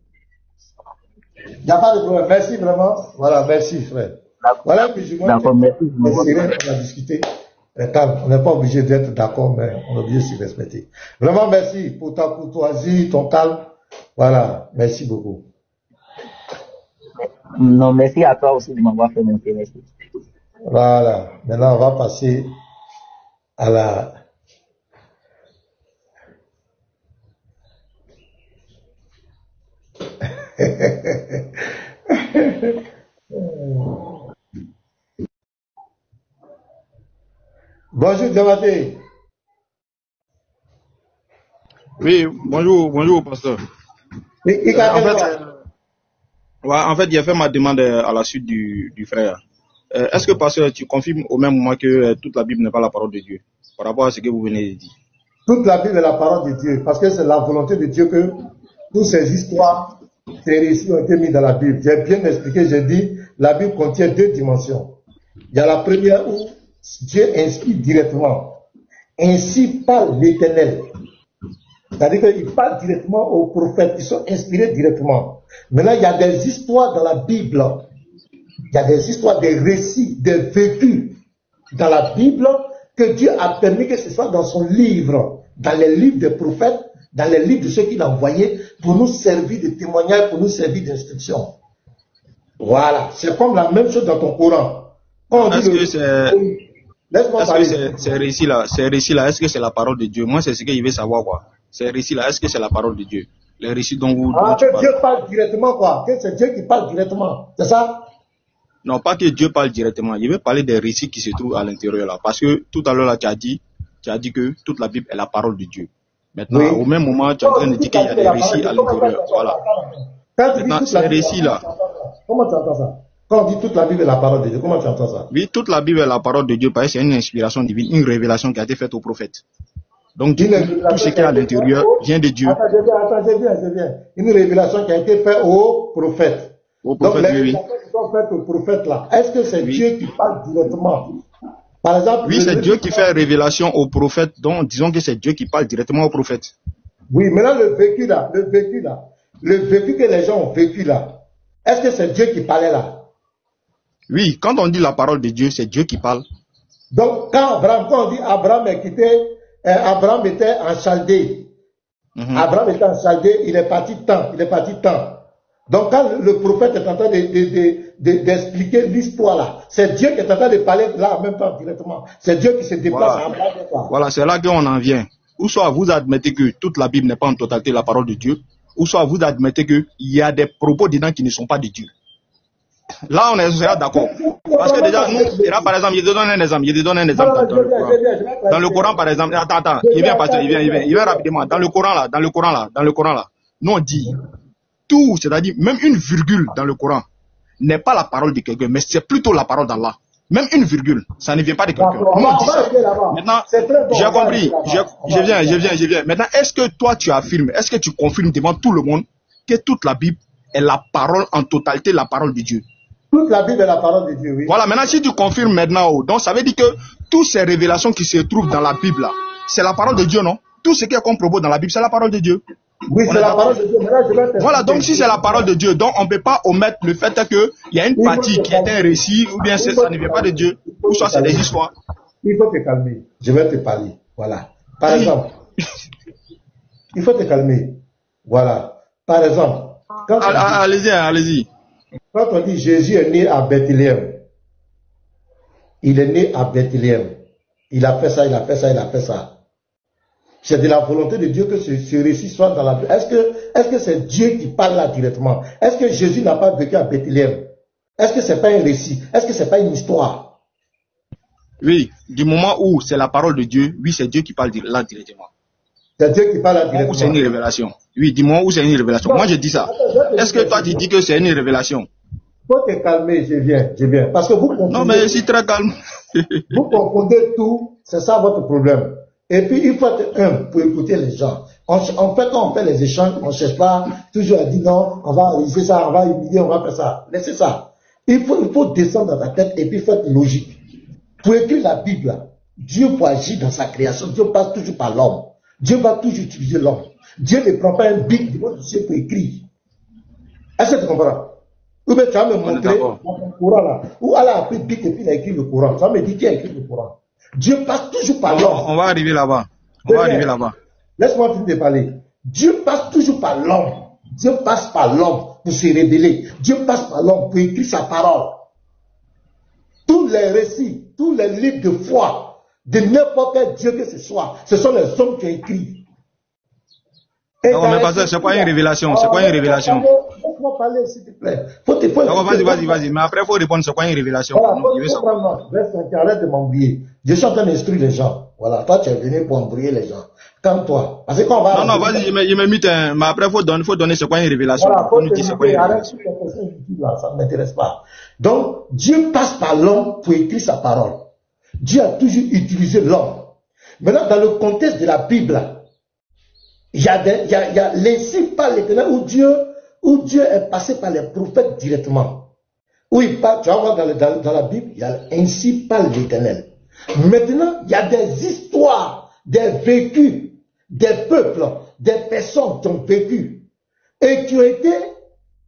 S2: Il n'y a pas de problème. Merci vraiment. Voilà, merci, frère. Voilà, puis je
S5: d'accord, merci.
S2: On a discuté. On n'est pas obligé d'être d'accord, mais on est obligé de s'y respecter. Vraiment, merci pour ta courtoisie, ton calme. Voilà, merci beaucoup.
S5: Non, merci à toi aussi de m'avoir fait monter, merci.
S2: Voilà, maintenant on va passer à la... Bonjour Diamaté.
S7: Oui, bonjour pasteur. En fait, j'ai fait ma demande à la suite du frère. Est-ce que pasteur, tu confirmes au même moment que toute la Bible n'est pas la parole de Dieu par rapport à ce que vous venez de dire?
S2: Toute la Bible est la parole de Dieu, parce que c'est la volonté de Dieu que toutes ces histoires, ces récits ont été mis dans la Bible. J'ai bien expliqué, j'ai dit, la Bible contient deux dimensions. Il y a la première où Dieu inspire directement. Ainsi parle l'Éternel. C'est-à-dire qu'il parle directement aux prophètes, ils sont inspirés directement. Maintenant, il y a des histoires dans la Bible. Il y a des histoires, des récits, des vécus dans la Bible que Dieu a permis que ce soit dans son livre, dans les livres des prophètes, dans les livres de ceux qu'il a envoyés pour nous servir de témoignage, pour nous servir d'instruction. Voilà, c'est comme la même chose dans ton Coran.
S7: Est-ce que ces récits-là, est-ce que c'est la parole de Dieu? Moi, c'est ce que je veux savoir, quoi. Ces récits-là, est-ce que c'est la parole de Dieu? Les récits dont vous...
S2: que Dieu parle directement, quoi. Que c'est Dieu qui parle directement. C'est ça?
S7: Non, pas que Dieu parle directement. Je vais parler des récits qui se trouvent à l'intérieur là. Parce que tout à l'heure là, tu as dit que toute la Bible est la parole de Dieu. Maintenant,
S2: Oui.
S7: au même moment, tu es en train de dire qu'il y a des récits à l'intérieur. Voilà.
S2: Quand tu dis
S7: Maintenant,
S2: toute
S7: ces
S2: la Bible,
S7: récits là.
S2: comment tu entends ça? Quand on dit toute la Bible est la parole de Dieu, comment tu entends ça?
S7: Oui, toute la Bible est la parole de Dieu parce que c'est une inspiration divine, une révélation qui a été faite au prophète. Donc, du coup, tout ce qui est à l'intérieur vient de Dieu.
S2: Attends, je viens. Une révélation qui a été faite au prophète.
S7: Au prophète,
S2: donc, les
S7: oui.
S2: révélations qui sont faites au prophète là, est-ce que c'est
S7: Oui.
S2: Dieu qui parle directement? Par exemple,
S7: Oui, c'est Dieu qui fait révélation au prophète, donc disons que c'est Dieu qui parle directement au prophète.
S2: Oui, maintenant le vécu que les gens ont vécu là, est-ce que c'est Dieu qui parlait là?
S7: Oui, quand on dit la parole de Dieu, c'est Dieu qui parle.
S2: Donc, quand on dit Abraham était en Chaldée, Abraham était en Chaldée, il est parti tant. Donc, quand le prophète est en train d'expliquer l'histoire là, c'est Dieu qui est en train de parler là en même temps directement. C'est Dieu qui se déplace en bas de ça.
S7: Voilà, c'est là qu'on en vient. Ou soit vous admettez que toute la Bible n'est pas en totalité la parole de Dieu, ou soit vous admettez qu'il y a des propos dedans qui ne sont pas de Dieu. Là, on sera d'accord. Parce que déjà, nous, là, par exemple, je te donne un exemple. Dans le Coran, par exemple, attends, il vient rapidement. Dans le Coran là, nous on dit tout, c'est-à-dire même une virgule dans le Coran n'est pas la parole de quelqu'un, mais c'est plutôt la parole d'Allah. Même une virgule, ça ne vient pas de quelqu'un. Nous on dit ça. Maintenant, j'ai compris, je viens. Maintenant, est-ce que toi tu affirmes, est-ce que tu confirmes devant tout le monde que toute la Bible est la parole en totalité, la parole de Dieu?
S2: Toute la Bible est la parole de Dieu, oui.
S7: Voilà, maintenant si tu confirmes maintenant, donc ça veut dire que toutes ces révélations qui se trouvent dans la Bible là, c'est la parole de Dieu, non? Tout ce qui est comme propos dans la Bible, c'est la parole de Dieu.
S2: Oui, c'est la parole de Dieu.
S7: Voilà, donc si c'est la parole de Dieu, donc on ne peut pas omettre le fait qu'il y a une partie qui est un récit, ou bien ça ne vient pas de Dieu, ou soit c'est des histoires.
S2: Il faut te calmer. Je vais te parler. Voilà. Par exemple, il faut te calmer. Voilà. Par exemple,
S7: allez-y.
S2: Quand on dit Jésus est né à Bethléem, il est né à Bethléem. Il a fait ça. C'est de la volonté de Dieu que ce récit soit dans la Bible. Est-ce que c'est Dieu qui parle là directement? Est-ce que Jésus n'a pas vécu à Bethléem? Est-ce que c'est pas un récit? Est-ce que c'est pas une histoire?
S7: Oui, du moment où c'est la parole de Dieu, oui, c'est Dieu qui parle là directement.
S2: C'est Dieu qui parle là directement.
S7: Ou c'est une révélation. Oui, du moment où c'est une révélation. Moi, je dis ça. Est-ce que toi, tu dis que c'est une révélation?
S2: Faut te calmer, je viens. Parce que vous confondez.
S7: Non, mais je suis très calme.
S2: Vous confondez tout, c'est ça votre problème. Et puis, il faut être humble pour écouter les gens. En fait, quand on fait les échanges, on ne cherche pas toujours à dire non, on va réaliser ça, on va humilier, on va faire ça. Laissez ça. Il faut descendre dans ta tête et puis il faut être logique. Pour écrire la Bible, Dieu pour agir dans sa création, Dieu passe toujours par l'homme. Dieu va toujours utiliser l'homme. Dieu ne prend pas un bic de votre Dieu pour écrire. Est-ce que tu comprends? Ou bien tu vas me montrer le Coran là. Ou Allah a pris bic et puis il a écrit le Coran. Ça me dit qui a écrit le Coran. Dieu passe toujours par l'homme.
S7: On va arriver là-bas.
S2: Laisse-moi finir de parler. Dieu passe toujours par l'homme. Dieu passe par l'homme pour se révéler. Dieu passe par l'homme pour écrire sa parole. Tous les récits, tous les livres de foi de n'importe quel Dieu que ce soit, ce sont les hommes qui ont écrit.
S7: Non, mais pasteur, c'est quoi une révélation?
S2: Laisse-moi parler, s'il te plaît.
S7: Vas-y. Mais après, il faut répondre, c'est quoi une révélation?
S2: Arrête de m'embrouiller. Je suis en train d'instruire les gens. Voilà, toi, tu es venu pour embrouiller les gens. Calme-toi. Parce que quand on va...
S7: Non, vas-y, je me mute. Mais après, il faut donner c'est quoi une révélation.
S2: Voilà, arrête ça ne m'intéresse pas. Donc, Dieu passe par l'homme pour écrire sa parole. Dieu a toujours utilisé l'homme. Maintenant, dans le contexte de la Bible, il y a l'ainsi par l'Éternel où Dieu est passé par les prophètes directement. Où il parle, tu vas voir dans la Bible, il y a ainsi par l'Éternel. Maintenant, il y a des histoires, des vécus, des peuples, des personnes qui ont vécu et qui ont été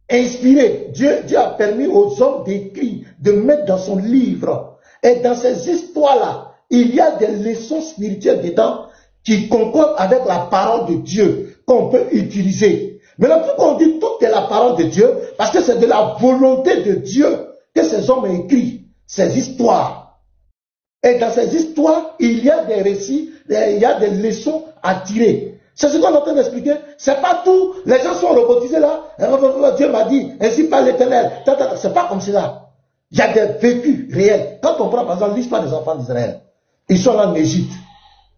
S2: inspirés. Dieu a permis aux hommes d'écrire, de mettre dans son livre. Et dans ces histoires-là, il y a des leçons spirituelles dedans qui concordent avec la parole de Dieu qu'on peut utiliser. Maintenant, pourquoi on dit tout est la parole de Dieu? Parce que c'est de la volonté de Dieu que ces hommes ont écrit ces histoires. Et dans ces histoires, il y a des récits, il y a des leçons à tirer. C'est ce qu'on est en train d'expliquer. C'est pas tout. Les gens sont robotisés là. Dieu m'a dit, ainsi par l'Éternel. C'est pas comme cela. Il y a des vécus réels. Quand on prend par exemple l'histoire des enfants d'Israël, ils sont là en Égypte.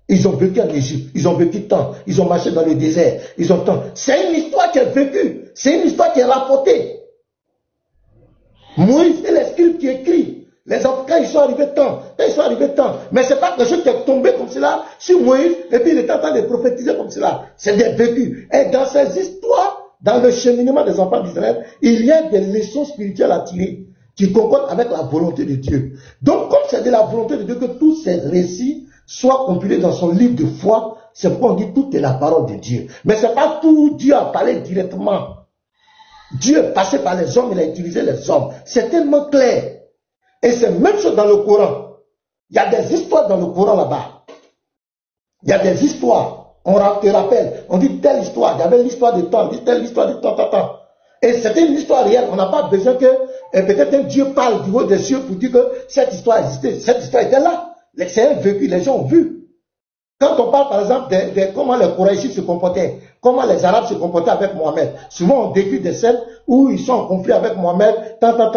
S2: Ils ont vécu en Égypte. Ils ont vécu tant. Ils ont marché dans le désert. Ils ont tant. C'est une histoire qui est vécue. C'est une histoire qui est rapportée. Moïse et les scribes qui écrivent. Les enfants, quand ils sont arrivés tant, mais c'est pas quelque chose qui est tombé comme cela sur Moïse et puis il est en train de prophétiser comme cela. C'est des vécus. Et dans ces histoires, dans le cheminement des enfants d'Israël, il y a des leçons spirituelles à tirer qui concordent avec la volonté de Dieu. Donc, comme c'est de la volonté de Dieu que tous ces récits soient compilés dans son livre de foi, c'est pourquoi on dit tout est la parole de Dieu. Mais c'est pas tout Dieu a parlé directement. Dieu est passé par les hommes, il a utilisé les hommes. C'est tellement clair. Et c'est même chose dans le Coran. Il y a des histoires dans le Coran là-bas. Il y a des histoires. On te rappelle, on dit telle histoire. Il y avait l'histoire de temps, telle histoire de temps. Et c'était une histoire réelle. On n'a pas besoin que peut-être un Dieu parle du haut des cieux pour dire que cette histoire existait. Cette histoire était là. C'est un vécu, les gens ont vu. Quand on parle par exemple de comment les Quraïchites se comportaient, comment les Arabes se comportaient avec Mohamed, souvent on décrit des scènes où ils sont en conflit avec Mohamed, par exemple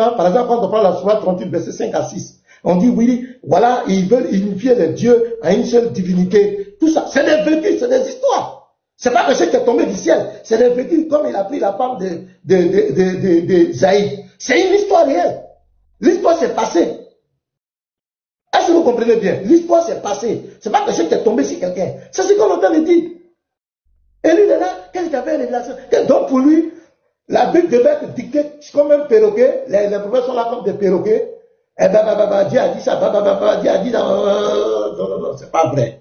S2: quand on parle de la Sourate 38, versets 5 à 6, on dit oui, voilà, ils veulent unifier les dieux à une seule divinité, tout ça, c'est des vécus, c'est des histoires. C'est pas quelque chose qui est tombé du ciel, c'est des vécus comme il a pris la femme de Zaïd. C'est une histoire réelle. L'histoire s'est passée. Est-ce que vous comprenez bien? L'histoire s'est passée. C'est pas quelque chose qui est tombé sur quelqu'un. C'est ce qu'on entend le dire. Et lui, il est là, qu'est-ce qu'il a fait une révélation? Donc pour lui, la Bible devait être dictée comme un perroquet. Les prophètes sont là comme des perroquets. Et Dieu a dit ça, Dieu a dit ça. Non, c'est pas vrai.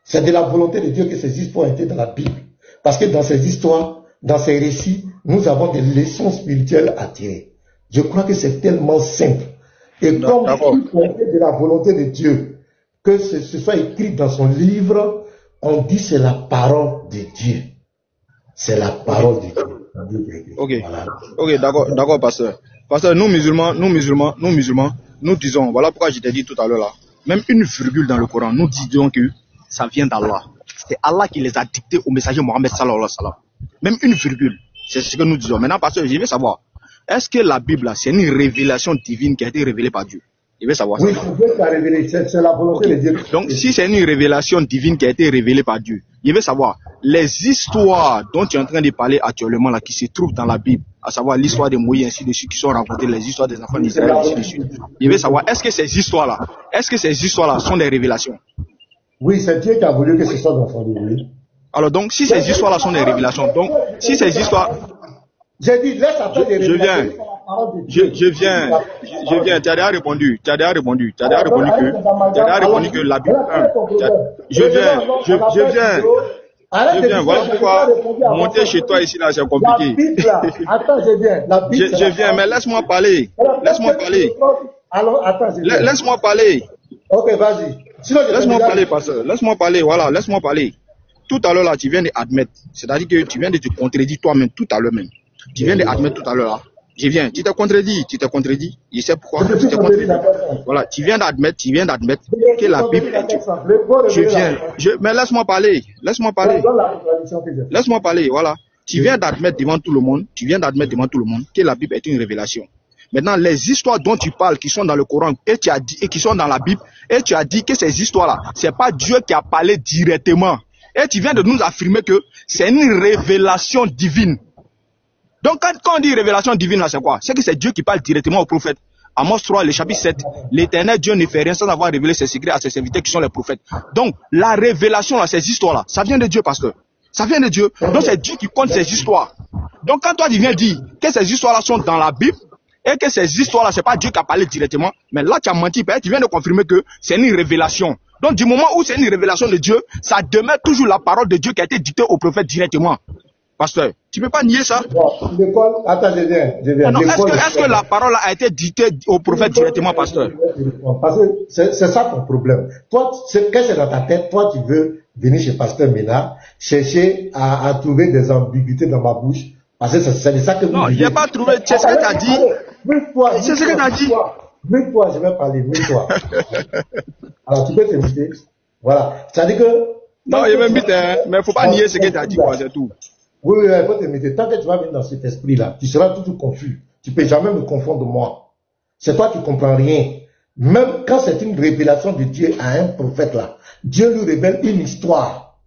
S2: C'est de la volonté de Dieu que ces histoires étaient dans la Bible. Parce que dans ces histoires, dans ces récits, nous avons des leçons spirituelles à tirer. Je crois que c'est tellement simple. Et comme c'est de la volonté de Dieu, que ce soit écrit dans son livre, on dit c'est la parole de Dieu. C'est la parole de Dieu.
S7: Ok,
S2: voilà.
S7: Ok, d'accord, pasteur. Pasteur, nous musulmans, nous disons, voilà pourquoi je t'ai dit tout à l'heure là, même une virgule dans le Coran, nous disons que ça vient d'Allah. C'est Allah qui les a dictés au messager Mohammed sallallahu alayhi wa sallam. Même une virgule, c'est ce que nous disons. Maintenant, pasteur, je veux savoir, est-ce que la Bible, là, c'est une révélation divine qui a été révélée par Dieu? Je veux savoir ça.
S2: Oui, c'est Dieu qui a révélé, c'est la volonté de Dieu.
S7: Donc, si c'est une révélation divine qui a été révélée par Dieu, je veux savoir, les histoires dont tu es en train de parler actuellement, là, qui se trouvent dans la Bible, à savoir l'histoire de Moïse, ainsi de suite, qui sont racontées, les histoires des enfants d'Israël, ainsi de suite. Je veux savoir, est-ce que ces histoires-là sont des révélations?
S2: Oui, c'est Dieu qui a voulu que ce soit dans son livre.
S7: Alors donc, si ces histoires-là sont des révélations, donc, si ces histoires...
S2: J'ai dit, laisse attendre des révélations.
S7: Je viens, tu as déjà répondu que la Bible, je viens, voilà pourquoi monter chez toi ici là c'est compliqué.
S2: Attends, je viens.
S7: Je viens, mais laisse-moi parler.
S2: Alors, attends, je viens.
S7: Laisse-moi parler.
S2: Ok, vas-y.
S7: Laisse-moi parler, pasteur. Laisse-moi parler, voilà, laisse-moi parler. Tout à l'heure là, tu viens d'admettre, c'est-à-dire que tu viens de te contredire toi-même tout à l'heure même. Tu viens d'admettre tout à l'heure là. Je viens, tu t'es contredit. Je sais pourquoi. Tu t'es contredit. Voilà, tu viens d'admettre que la Bible est... mais laisse-moi parler. Laisse-moi parler, voilà. Tu viens d'admettre devant tout le monde que la Bible est une révélation. Maintenant, les histoires dont tu parles, qui sont dans le Coran, et qui sont dans la Bible, et tu as dit que ces histoires-là, c'est pas Dieu qui a parlé directement. Et tu viens de nous affirmer que c'est une révélation divine. Donc, quand on dit révélation divine, là, c'est quoi? C'est que c'est Dieu qui parle directement au prophète. Amos 3, le chapitre 7. L'éternel Dieu ne fait rien sans avoir révélé ses secrets à ses serviteurs qui sont les prophètes. Donc, la révélation, là, ces histoires-là, ça vient de Dieu, pasteur. Ça vient de Dieu. Donc, c'est Dieu qui compte ces histoires. Donc, quand toi, tu viens dire que ces histoires-là sont dans la Bible, et que ces histoires-là, c'est pas Dieu qui a parlé directement, mais là, tu as menti, tu viens de confirmer que c'est une révélation. Donc, du moment où c'est une révélation de Dieu, ça demeure toujours la parole de Dieu qui a été dictée au prophète directement. Pasteur, tu ne peux pas nier ça?
S2: Attends, je viens.
S7: Est-ce que la parole a été dictée au prophète directement, pasteur?
S2: Parce que c'est ça ton problème. Toi, quand c'est dans ta tête, toi, tu veux venir chez Pasteur Ménard, chercher à trouver des ambiguïtés dans ma bouche. Parce que c'est ça que vous...
S7: Non, je n'ai pas trouvé. C'est ce que tu as dit. C'est ce que tu as dit.
S2: Mets-toi, je vais parler. Mets-toi. Alors, tu peux t'inviter. Voilà. C'est-à-dire que...
S7: Non, je vais m'inviter, mais il ne faut pas nier ce que tu as dit, c'est tout.
S2: Oui, il faut t'inviter. Tant que tu vas venir dans cet esprit-là, tu seras toujours confus. Tu ne peux jamais me confondre moi. C'est toi qui ne comprends rien. Même quand c'est une révélation de Dieu à un prophète là, Dieu lui révèle une histoire.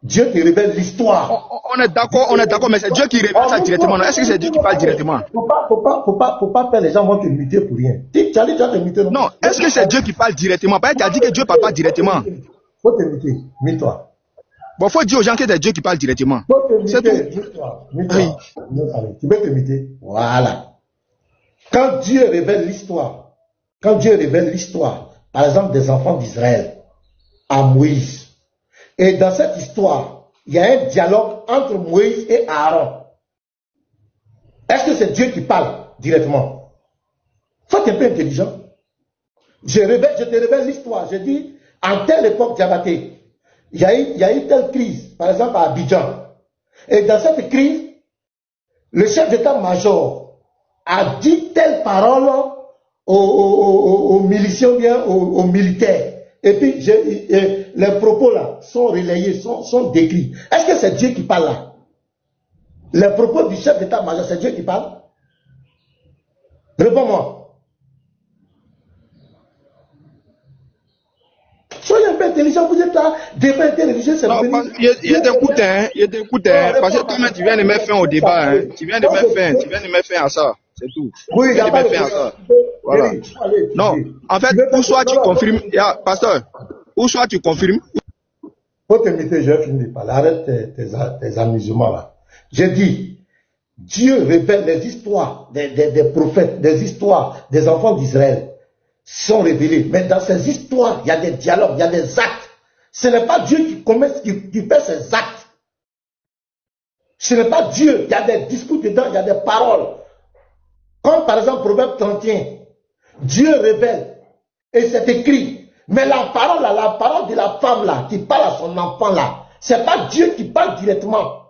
S2: Dieu te révèle l'histoire.
S7: On est d'accord, mais c'est Dieu qui révèle ça directement. Est-ce que c'est Dieu qui parle directement?
S2: Faut pas faire les gens vont te muter pour rien. Tu as dit déjà te muter, non?
S7: Non, est-ce que c'est Dieu qui parle directement? Tu as dit que Dieu ne parle pas directement.
S2: Faut te muter, mets-toi.
S7: Bon, faut dire aux gens que c'est Dieu qui parle directement. C'est tout.
S2: Mets-toi. Tu peux te muter. Voilà. Quand Dieu révèle l'histoire, par exemple des enfants d'Israël à Moïse, et dans cette histoire, il y a un dialogue entre Moïse et Aaron. Est-ce que c'est Dieu qui parle directement? Faut être un peu intelligent. Je te révèle l'histoire. Je dis, en telle époque Diabaté, il y a eu telle crise, par exemple à Abidjan. Et dans cette crise, le chef d'état-major a dit telle parole aux miliciens, bien aux militaires. Et puis, les propos là sont relayés, sont décrits. Est-ce que c'est Dieu qui parle là? Les propos du chef d'état-major, c'est Dieu qui parle? Réponds-moi. Soyez un peu intelligent, vous êtes là, débat télévision, c'est
S7: non, il y a des coups, parce que toi-même, tu viens de mettre fin au débat, hein. Tu viens de mettre fin à ça, c'est tout.
S2: Oui, il y a pas de
S7: fin à ça. Voilà. Non, en fait, ou soit tu confirmes, pasteur, ou soit tu confirmes.
S2: Faut te mettre, je vais finir par là. Arrête tes amusements là. J'ai dit, Dieu révèle les histoires des prophètes, des histoires des enfants d'Israël sont révélées. Mais dans ces histoires, il y a des dialogues, il y a des actes. Ce n'est pas Dieu qui fait ces actes. Ce n'est pas Dieu. Il y a des discours dedans, il y a des paroles. Comme par exemple, Proverbe 31. Dieu révèle, et c'est écrit, mais la parole de la femme là, qui parle à son enfant là, c'est pas Dieu qui parle directement.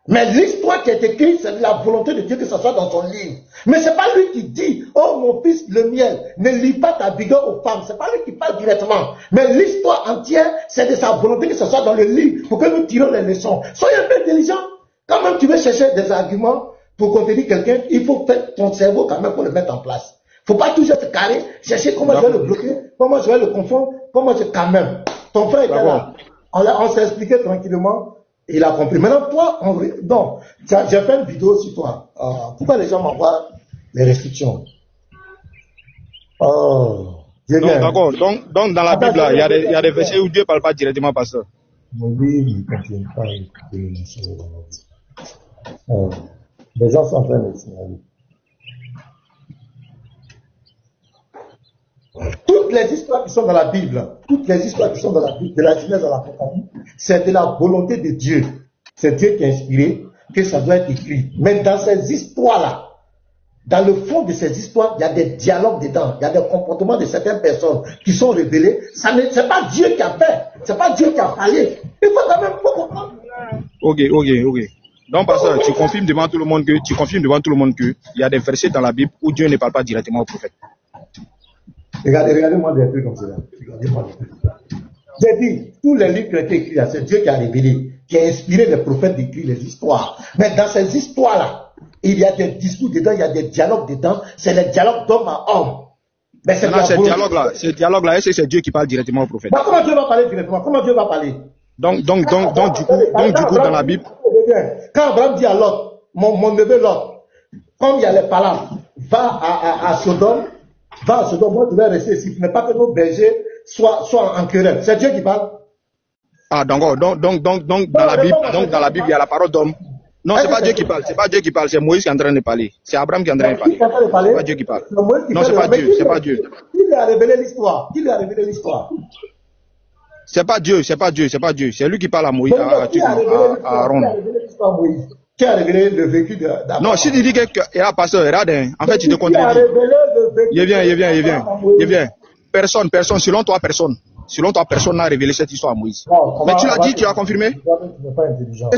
S2: Mais l'histoire qui est écrite, c'est de la volonté de Dieu que ce soit dans son livre. Mais c'est pas lui qui dit, oh mon fils, le miel, ne lis pas ta vigueur aux femmes. C'est pas lui qui parle directement. Mais l'histoire entière, c'est de sa volonté que ce soit dans le livre, pour que nous tirons les leçons. Soyez un peu intelligent. Quand même tu veux chercher des arguments pour contredire quelqu'un, il faut faire ton cerveau quand même pour le mettre en place. Faut pas toujours être carré, chercher comment je vais le bloquer, comment je vais le confondre, comment je quand même. Ton frère était là. On s'est expliqué tranquillement, il a compris. Maintenant, toi, donc, j'ai fait une vidéo sur toi. Pourquoi les gens m'envoient les restrictions? Oh,
S7: d'accord. Donc, dans la Bible, il y a des versets où Dieu ne parle pas directement, pasteur.
S2: Oui, il ne continue pas à écouter les gens sont en train de signaler. Toutes les histoires qui sont dans la Bible, de la Genèse à l'Apocalypse, c'est de la volonté de Dieu. C'est Dieu qui a inspiré que ça doit être écrit. Mais dans ces histoires-là, dans le fond de ces histoires, il y a des dialogues dedans, il y a des comportements de certaines personnes qui sont révélés. C'est pas Dieu qui a fait, c'est pas Dieu qui a parlé. Il faut quand même comprendre.
S7: Ok. Donc, pasteur, tu confirmes devant tout le monde que, il y a des versets dans la Bible où Dieu ne parle pas directement au prophète.
S2: Regardez-moi des trucs comme cela. J'ai dit, tous les livres qui ont été écrits, c'est Dieu qui a révélé, qui a inspiré les prophètes d'écrire les histoires. Mais dans ces histoires-là, il y a des discours dedans, il y a des dialogues dedans, c'est les dialogues d'homme à homme. Mais c'est
S7: ce dialogue-là, est-ce que c'est Dieu qui parle directement au prophète?
S2: Comment Dieu va parler directement? Comment Dieu va parler?
S7: Donc, du coup, dans la Bible.
S2: Quand Abraham dit à Lot, mon neveu Lot, comme il y a les palabres, va à Sodome, moi je vais rester ici. Il ne faut pas que nos bergers soient en querelle. C'est Dieu qui parle.
S7: Ah, donc, dans la Bible, il y a la parole d'homme. Non, c'est pas Dieu qui parle. C'est pas Dieu qui parle. C'est Moïse qui est en train de parler. C'est Abraham qui est en train de parler. C'est pas Dieu qui parle. Non, c'est pas Dieu. C'est pas Dieu.
S2: Qui lui a révélé l'histoire?
S7: C'est pas Dieu. C'est lui qui parle à Moïse, à Aaron.
S2: Qui a révélé le vécu d'Abraham?
S7: Non, si tu dis que pasteur, regarde, en fait, tu te contredis. Il vient. Personne, selon toi, personne n'a révélé cette histoire à Moïse. Mais tu l'as dit, tu l'as confirmé?
S2: Tu n'es pas intelligent.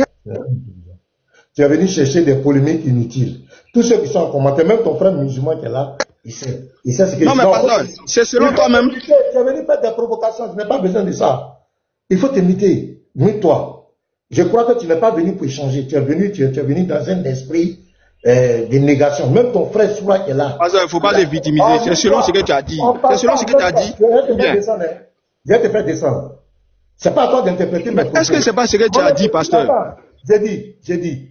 S2: Tu es venu chercher des polémiques inutiles. Tous ceux qui sont en commentaire, même ton frère musulman qui est là, il sait ce que
S7: non, mais pasteur, c'est selon toi-même.
S2: Tu es venu faire des provocations, tu n'as pas besoin de ça. Il faut t'imiter. Mets-toi. Je crois que tu n'es pas venu pour échanger. Tu es venu dans un esprit des négations. Même ton frère Soura qui est là.
S7: Parce qu'il ne faut pas les victimiser. C'est selon ce que tu as dit. C'est selon ce que tu as dit.
S2: Je vais te faire descendre. C'est pas à toi d'interpréter.
S7: Mais est-ce que c'est pas ce que tu as dit, pasteur?
S2: J'ai dit,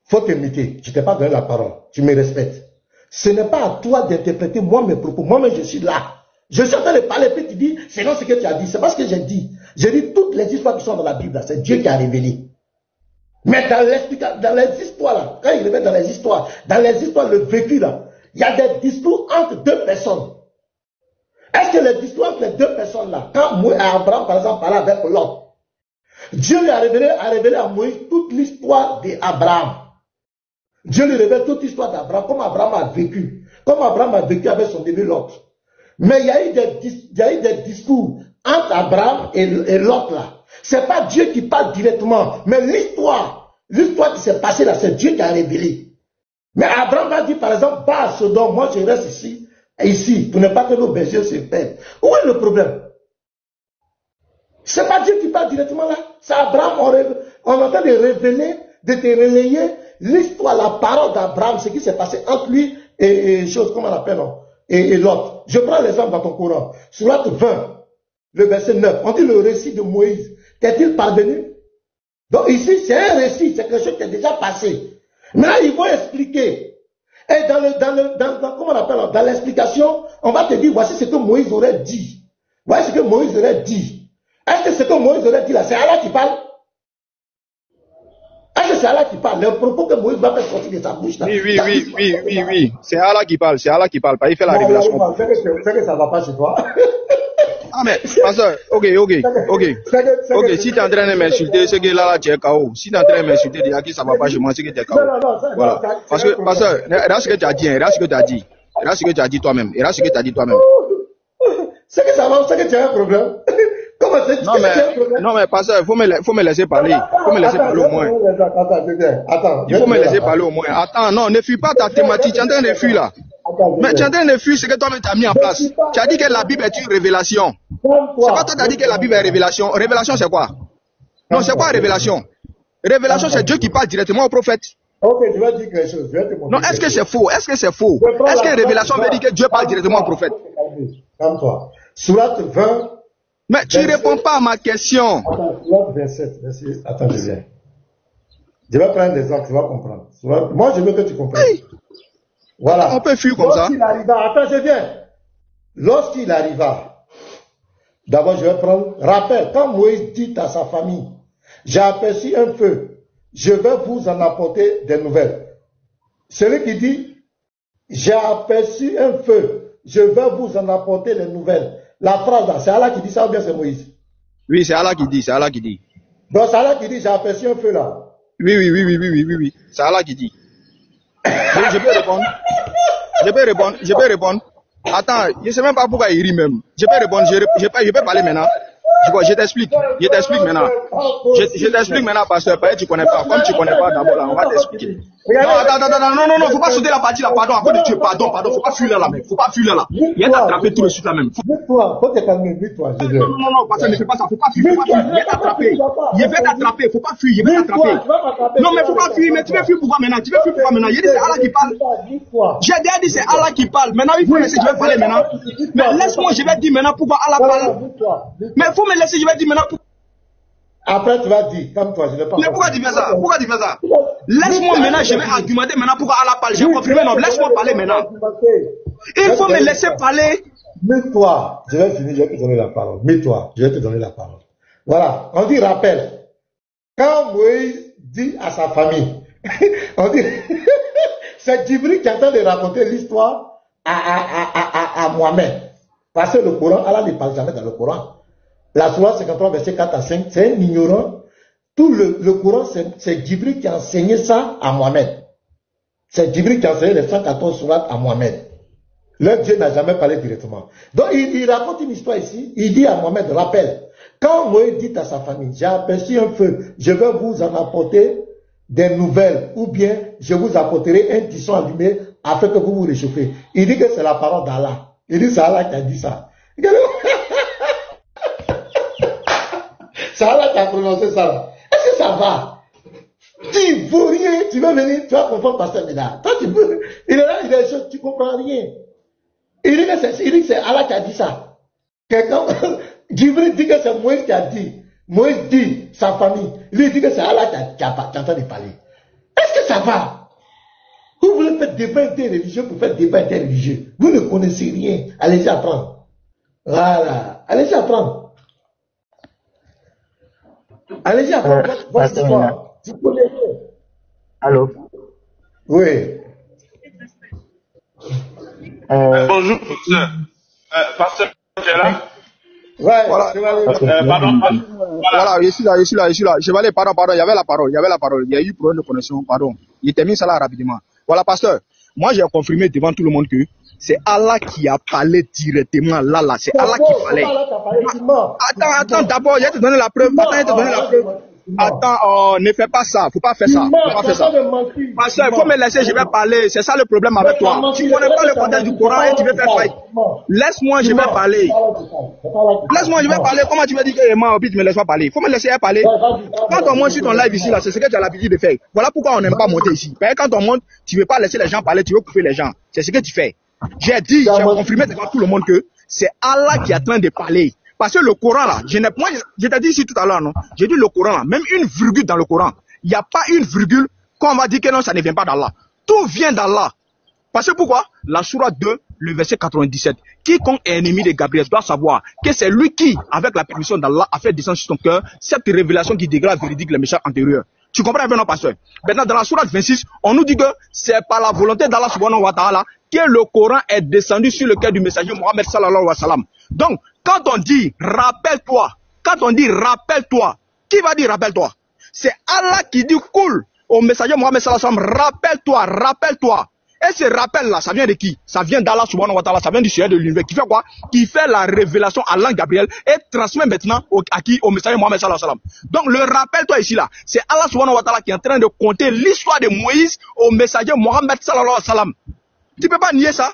S2: faut t'imiter. Je t'ai pas donné la parole. Tu me respectes. Ce n'est pas à toi d'interpréter moi mes propos. Moi-même, je suis là. Je suis en train de parler, puis tu dis, c'est non ce que tu as dit. C'est pas ce que j'ai dit. J'ai dit toutes les histoires qui sont dans la Bible, c'est Dieu qui a révélé. Mais dans les histoires, là, quand il revient dans les histoires, le vécu, là, il y a des discours entre deux personnes. Est-ce que les discours entre les deux personnes, là, quand Abraham, par exemple, parlait avec Lot, Dieu lui a révélé à Moïse toute l'histoire d'Abraham. Dieu lui révèle toute l'histoire d'Abraham, comme Abraham a vécu avec son bébé Lot. Mais il y a eu des discours entre Abraham et Lot, là. C'est pas Dieu qui parle directement, mais l'histoire qui s'est passée là, c'est Dieu qui a révélé. Mais Abraham a dit, par exemple, va à Sodome, moi je reste ici, pour ne pas que nos bergers se perdent. Où est le problème? C'est pas Dieu qui parle directement là. C'est Abraham, on est en train de révéler, de te relayer l'histoire, la parole d'Abraham, ce qui s'est passé entre lui et chose, comment on appelle, non? Et Lot. Je prends l'exemple dans ton Coran. Sourate 20, le verset 9. On dit le récit de Moïse. Qu'est-il parvenu? Donc ici, c'est un récit, c'est quelque chose qui est déjà passé. Maintenant, il faut expliquer. Et comment on appelle, dans l'explication, on va te dire, voici ce que Moïse aurait dit. Voici ce que Moïse aurait dit. Est-ce que ce que Moïse aurait dit là, c'est Allah qui parle? Est-ce que c'est Allah qui parle? Le propos que Moïse va faire sortir de sa bouche là.
S7: Oui. C'est Allah qui parle, Pas il fait la révélation.
S2: C'est que ça ne va pas chez toi.
S7: Ah mais, pasteur, ok. Si tu es en train de m'insulter, c'est que là, tu es KO. Si tu es en train de m'insulter, déjà que ça ne va pas chez moi, c'est que tu es KO. Voilà. Parce que, pasteur, regarde ce que tu as dit, regarde ce que tu as dit toi-même.
S2: C'est que ça va, c'est que tu as un problème. Comment c'est?
S7: Non mais pasteur, faut me laisser parler. Faut me laisser parler au moins.
S2: Attends.
S7: Il faut me laisser parler au moins. Attends, non, ne fuis pas ta thématique. Tu es en train de fuir là. Mais tu es en train de fuir ce que toi-même tu as mis en place. Tu as dit que la Bible est une révélation. C'est pas toi qui as dit que la Bible est révélation. Révélation, c'est quoi? Non, c'est quoi révélation? Révélation, c'est Dieu qui parle directement au prophète.
S2: Ok, je vais dire quelque chose.
S7: Non, est-ce que c'est faux? Est-ce que révélation veut dire que Dieu parle directement au prophète?
S2: Calme-toi. Sourate 20.
S7: Mais tu ne réponds pas à ma question.
S2: Attends, Sourate 27. Attends, je viens. Je vais prendre des actes, tu vas comprendre. Moi, je veux que tu comprennes.
S7: Hey.
S2: Voilà.
S7: On peut fuir comme ça.
S2: Attends, je viens. Lorsqu'il arriva, d'abord, je vais prendre. Rappel, quand Moïse dit à sa famille, j'ai aperçu un feu, je vais vous en apporter des nouvelles. Celui qui dit, j'ai aperçu un feu, je vais vous en apporter des nouvelles. La phrase là, c'est Allah qui dit ça ou bien c'est Moïse?
S7: Oui, c'est Allah qui dit.
S2: Donc c'est Allah qui dit, j'ai aperçu un feu là.
S7: Oui. C'est Allah qui dit. Donc, je peux répondre. Attends, je ne sais même pas pourquoi il rit même. Je peux répondre, je peux parler maintenant. Je t'explique maintenant. Je t'explique maintenant parce que peut-être tu connais pas. Comme tu connais pas d'abord là, on va t'expliquer. Non, faut pas sauter la partie là, pardon, à cause de Dieu, pardon, faut pas fuir là, mec. Il est attrapé tout de suite là même.
S2: Vite-toi, faut te calmer, vite-toi.
S7: Non, parce que ne fais pas ça, faut pas fuir, il est attrapé. Il va t'attraper, faut pas fuir, il va t'attraper. Non, mais faut pas fuir, mais tu veux fuir pourquoi maintenant? Il dit c'est Allah qui parle. J'ai déjà dit c'est Allah qui parle. Maintenant, il faut laisser, je vais parler maintenant. Mais laisse-moi, je vais dire maintenant pourquoi Allah parle. Mais faut me laisser, je vais dire maintenant pourquoi.
S2: Après, tu vas dire, calme-toi, je ne vais pas.
S7: Mais pourquoi tu fais ça? Laisse-moi maintenant, je vais argumenter maintenant pourquoi Allah parle. J'ai confirmé, non, laisse-moi parler maintenant. Il faut me laisser parler.
S2: Mets-toi, je vais finir, je vais te donner la parole. Mets-toi, je vais te donner la parole. Voilà, on dit rappel. Quand Moïse dit à sa famille, on dit, c'est Djibril qui est en train de raconter l'histoire à Mohamed. Parce que le Coran, Allah ne parle jamais dans le Coran. La sourate 53, verset 4 à 5, c'est un ignorant. Tout le Coran, c'est Djibril qui a enseigné ça à Mohamed. C'est Djibril qui a enseigné les 114 sourates à Mohamed. Leur Dieu n'a jamais parlé directement. Donc il raconte une histoire ici. Il dit à Mohamed, rappelle, quand Moïse dit à sa famille, j'ai aperçu un feu, je vais vous en apporter des nouvelles, ou bien je vous apporterai un tisson allumé afin que vous vous réchauffez. Il dit que c'est la parole d'Allah. Il dit c'est Allah qui a dit ça. C'est Allah qui a prononcé ça là. Est-ce que ça va? Tu vaut rien, tu vas venir, tu vas comprendre Pasteur Médard. Toi, tu peux, il est là, il est chaud, tu comprends rien. Il dit que c'est Allah qui a dit ça. Quelqu'un, Jibril dit que c'est Moïse qui a dit. Moïse dit, sa famille. Lui dit que c'est Allah qui a en train de parler. Est-ce que ça va? Vous voulez faire débat interreligieux pour faire débat interreligieux. Vous ne connaissez rien. Allez-y apprendre. Voilà. Allez-y apprendre. Allez-y apprendre votre histoire. Tu connais rien.
S5: Allô?
S2: Oui.
S8: Bonjour, professeur. Pasteur, tu es là?
S2: Ouais,
S7: Voilà. Voilà, je suis là. Je vais aller, pardon, il y avait la parole. Il y a eu problème de connexion, pardon. Il termine ça là rapidement. Voilà, pasteur. Moi, j'ai confirmé devant tout le monde que c'est Allah qui a parlé directement là. C'est Allah qui parlait. Attends, d'abord, je vais te donner la preuve. Attends, ne fais pas ça. Faut pas faire ça. Pasteur, il faut me laisser, je vais parler. C'est ça le problème avec toi. Tu connais pas le contexte du Coran et tu veux faire faillite. Laisse-moi, je vais parler. Comment tu vas dire que moi, tu me laisses pas parler? Faut me laisser parler. Quand on monte sur ton live ici, là, c'est ce que tu as l'habitude de faire. Voilà pourquoi on n'aime pas monter ici. Parce que quand on monte, tu veux pas laisser les gens parler, tu veux couper les gens. C'est ce que tu fais. J'ai confirmé devant tout le monde que c'est Allah qui est en train de parler. Parce que le Coran là, je t'ai dit ici tout à l'heure, non? J'ai dit le Coran là, même une virgule dans le Coran, il n'y a pas une virgule qu'on va dire que non, ça ne vient pas d'Allah. Tout vient d'Allah. Parce que pourquoi? La sourate 2, le verset 97. Quiconque est ennemi de Gabriel doit savoir que c'est lui qui, avec la permission d'Allah, a fait descendre sur son cœur cette révélation qui dégrade véridique les méchants antérieurs. Tu comprends bien, non, pasteur? Maintenant, dans la sourate 26, on nous dit que c'est par la volonté d'Allah subhanahu wa ta'ala que le Coran est descendu sur le cœur du messager Mohammed sallallahu alayhi wa sallam. Donc, quand on dit rappelle-toi, qui va dire rappelle-toi? C'est Allah qui dit cool au messager Mohammed sallallahu alayhi wa sallam, rappelle-toi. Et ce rappel-là, ça vient de qui? Ça vient d'Allah subhanahu wa ta'ala, ça vient du Seigneur de l'univers. Qui fait quoi? Qui fait la révélation à l'ange Gabriel et transmet maintenant à qui? Au messager Mohammed sallallahu alayhi wa sallam. Donc le rappel-toi ici là, c'est Allah subhanahu wa ta'ala qui est en train de conter l'histoire de Moïse au messager Mohammed sallallahu alayhi wa sallam. Tu peux pas nier ça?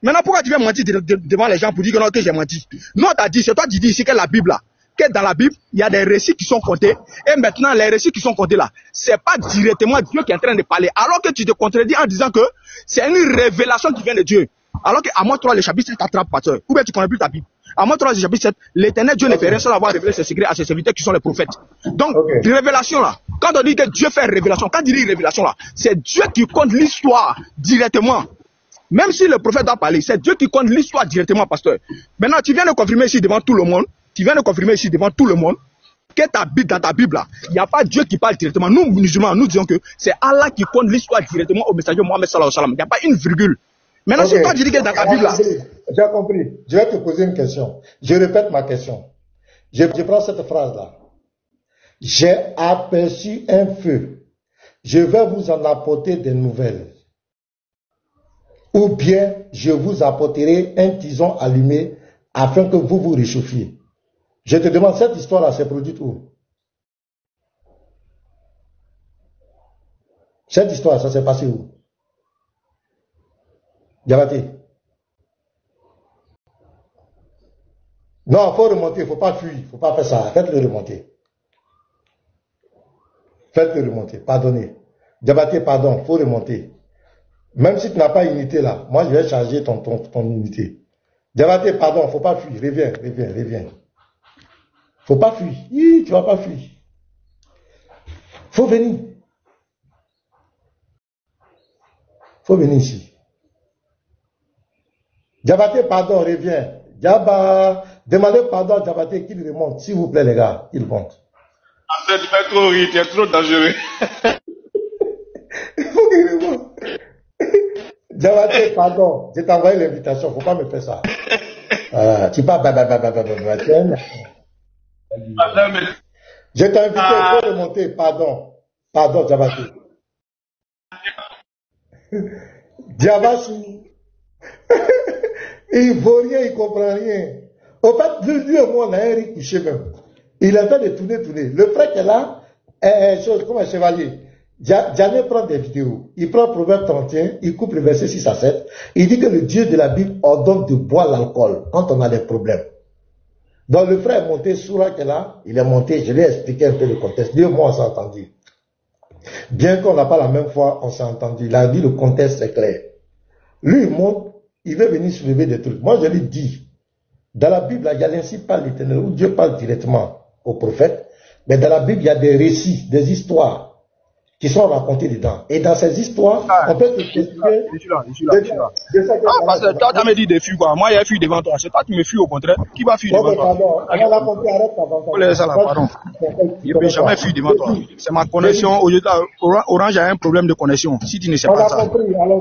S7: Maintenant, pourquoi tu viens mentir devant les gens pour dire que non, que j'ai menti? Non, t'as dit, c'est toi qui dis ici que la Bible là, que dans la Bible, il y a des récits qui sont comptés, et maintenant, les récits qui sont comptés là, c'est pas directement Dieu qui est en train de parler, alors que tu te contredis en disant que c'est une révélation qui vient de Dieu. Alors que Amos 3, le chapitre 7 t'attrape, pasteur. Ou bien tu connais plus ta Bible. Amos 3, le chapitre 7, l'éternel Dieu ne fait rien sans avoir révélé ses secrets à ses serviteurs qui sont les prophètes. Donc, révélation là, quand on dit que Dieu fait révélation, quand il dit révélation là, c'est Dieu qui compte l'histoire directement. Même si le prophète doit parler, c'est Dieu qui compte l'histoire directement, pasteur. Maintenant, tu viens de confirmer ici devant tout le monde, que dans ta Bible là, il n'y a pas Dieu qui parle directement. Nous, musulmans, nous disons que c'est Allah qui compte l'histoire directement au messager Mohammed sallallahu alayhi wa sallam. Il n'y a pas une virgule. Maintenant, si toi tu dis que dans ta Bible là...
S2: J'ai compris. Je vais te poser une question. Je répète ma question. Je prends cette phrase là. J'ai aperçu un feu. Je vais vous en apporter des nouvelles. Ou bien je vous apporterai un tison allumé afin que vous vous réchauffiez. Je te demande, cette histoire-là s'est produite où? Cette histoire, ça s'est passé où? Diabaté. Non, il faut remonter, il ne faut pas fuir, il ne faut pas faire ça. Faites-le remonter. Pardonnez. Diabaté, pardon, il faut remonter. Même si tu n'as pas unité là, moi je vais charger ton unité. Diabaté, pardon, il ne faut pas fuir. Reviens. Faut pas fuir. Tu vas pas fuir. Faut venir. Faut venir ici. Diabaté, pardon, reviens. Diaba, demandez pardon à Diabaté qu'il remonte. S'il vous plaît, les gars, il monte.
S8: En fait, tu fais trop rire, tu es trop dangereux.
S2: Il faut qu'il remonte. Diabaté, pardon, je t'ai envoyé l'invitation, faut pas me faire ça. Tu parles, je t'ai invité, il faut remonter, pardon, Diabaté. Diabassi, il ne vaut rien, il ne comprend rien. Au fait, lui et moi, on a un riz couché même. Il est en train de tourner. Le frère qui est là, comme un chevalier. Diané prend des vidéos. Il prend Proverbe 31, il coupe le verset 6 à 7. Il dit que le Dieu de la Bible ordonne de boire l'alcool quand on a des problèmes. Donc le frère est monté, Soura qui est là, il est monté, je lui ai expliqué un peu le contexte. Lui et moi, on s'est entendu. Bien qu'on n'a pas la même foi, on s'est entendu. Il a dit le contexte est clair. Lui, il montre, il veut venir soulever des trucs. Moi, je lui dis, dans la Bible, il y a l'ainsi parle l'Éternel, où Dieu parle directement aux prophètes. Mais dans la Bible, il y a des récits, des histoires qui sont racontées dedans. Et dans ces histoires, on peut se questionner.
S7: Je suis là. Ah, parce que toi, tu m'as dit de fuir quoi. Moi, il y a fuir devant toi. C'est toi qui me fuis au contraire. Qui va fuir devant toi? Faut laisser ça là, pardon. Il ne peut jamais fuir devant toi. C'est ma connexion. Orange a un problème de connexion. Si tu ne sais pas ça,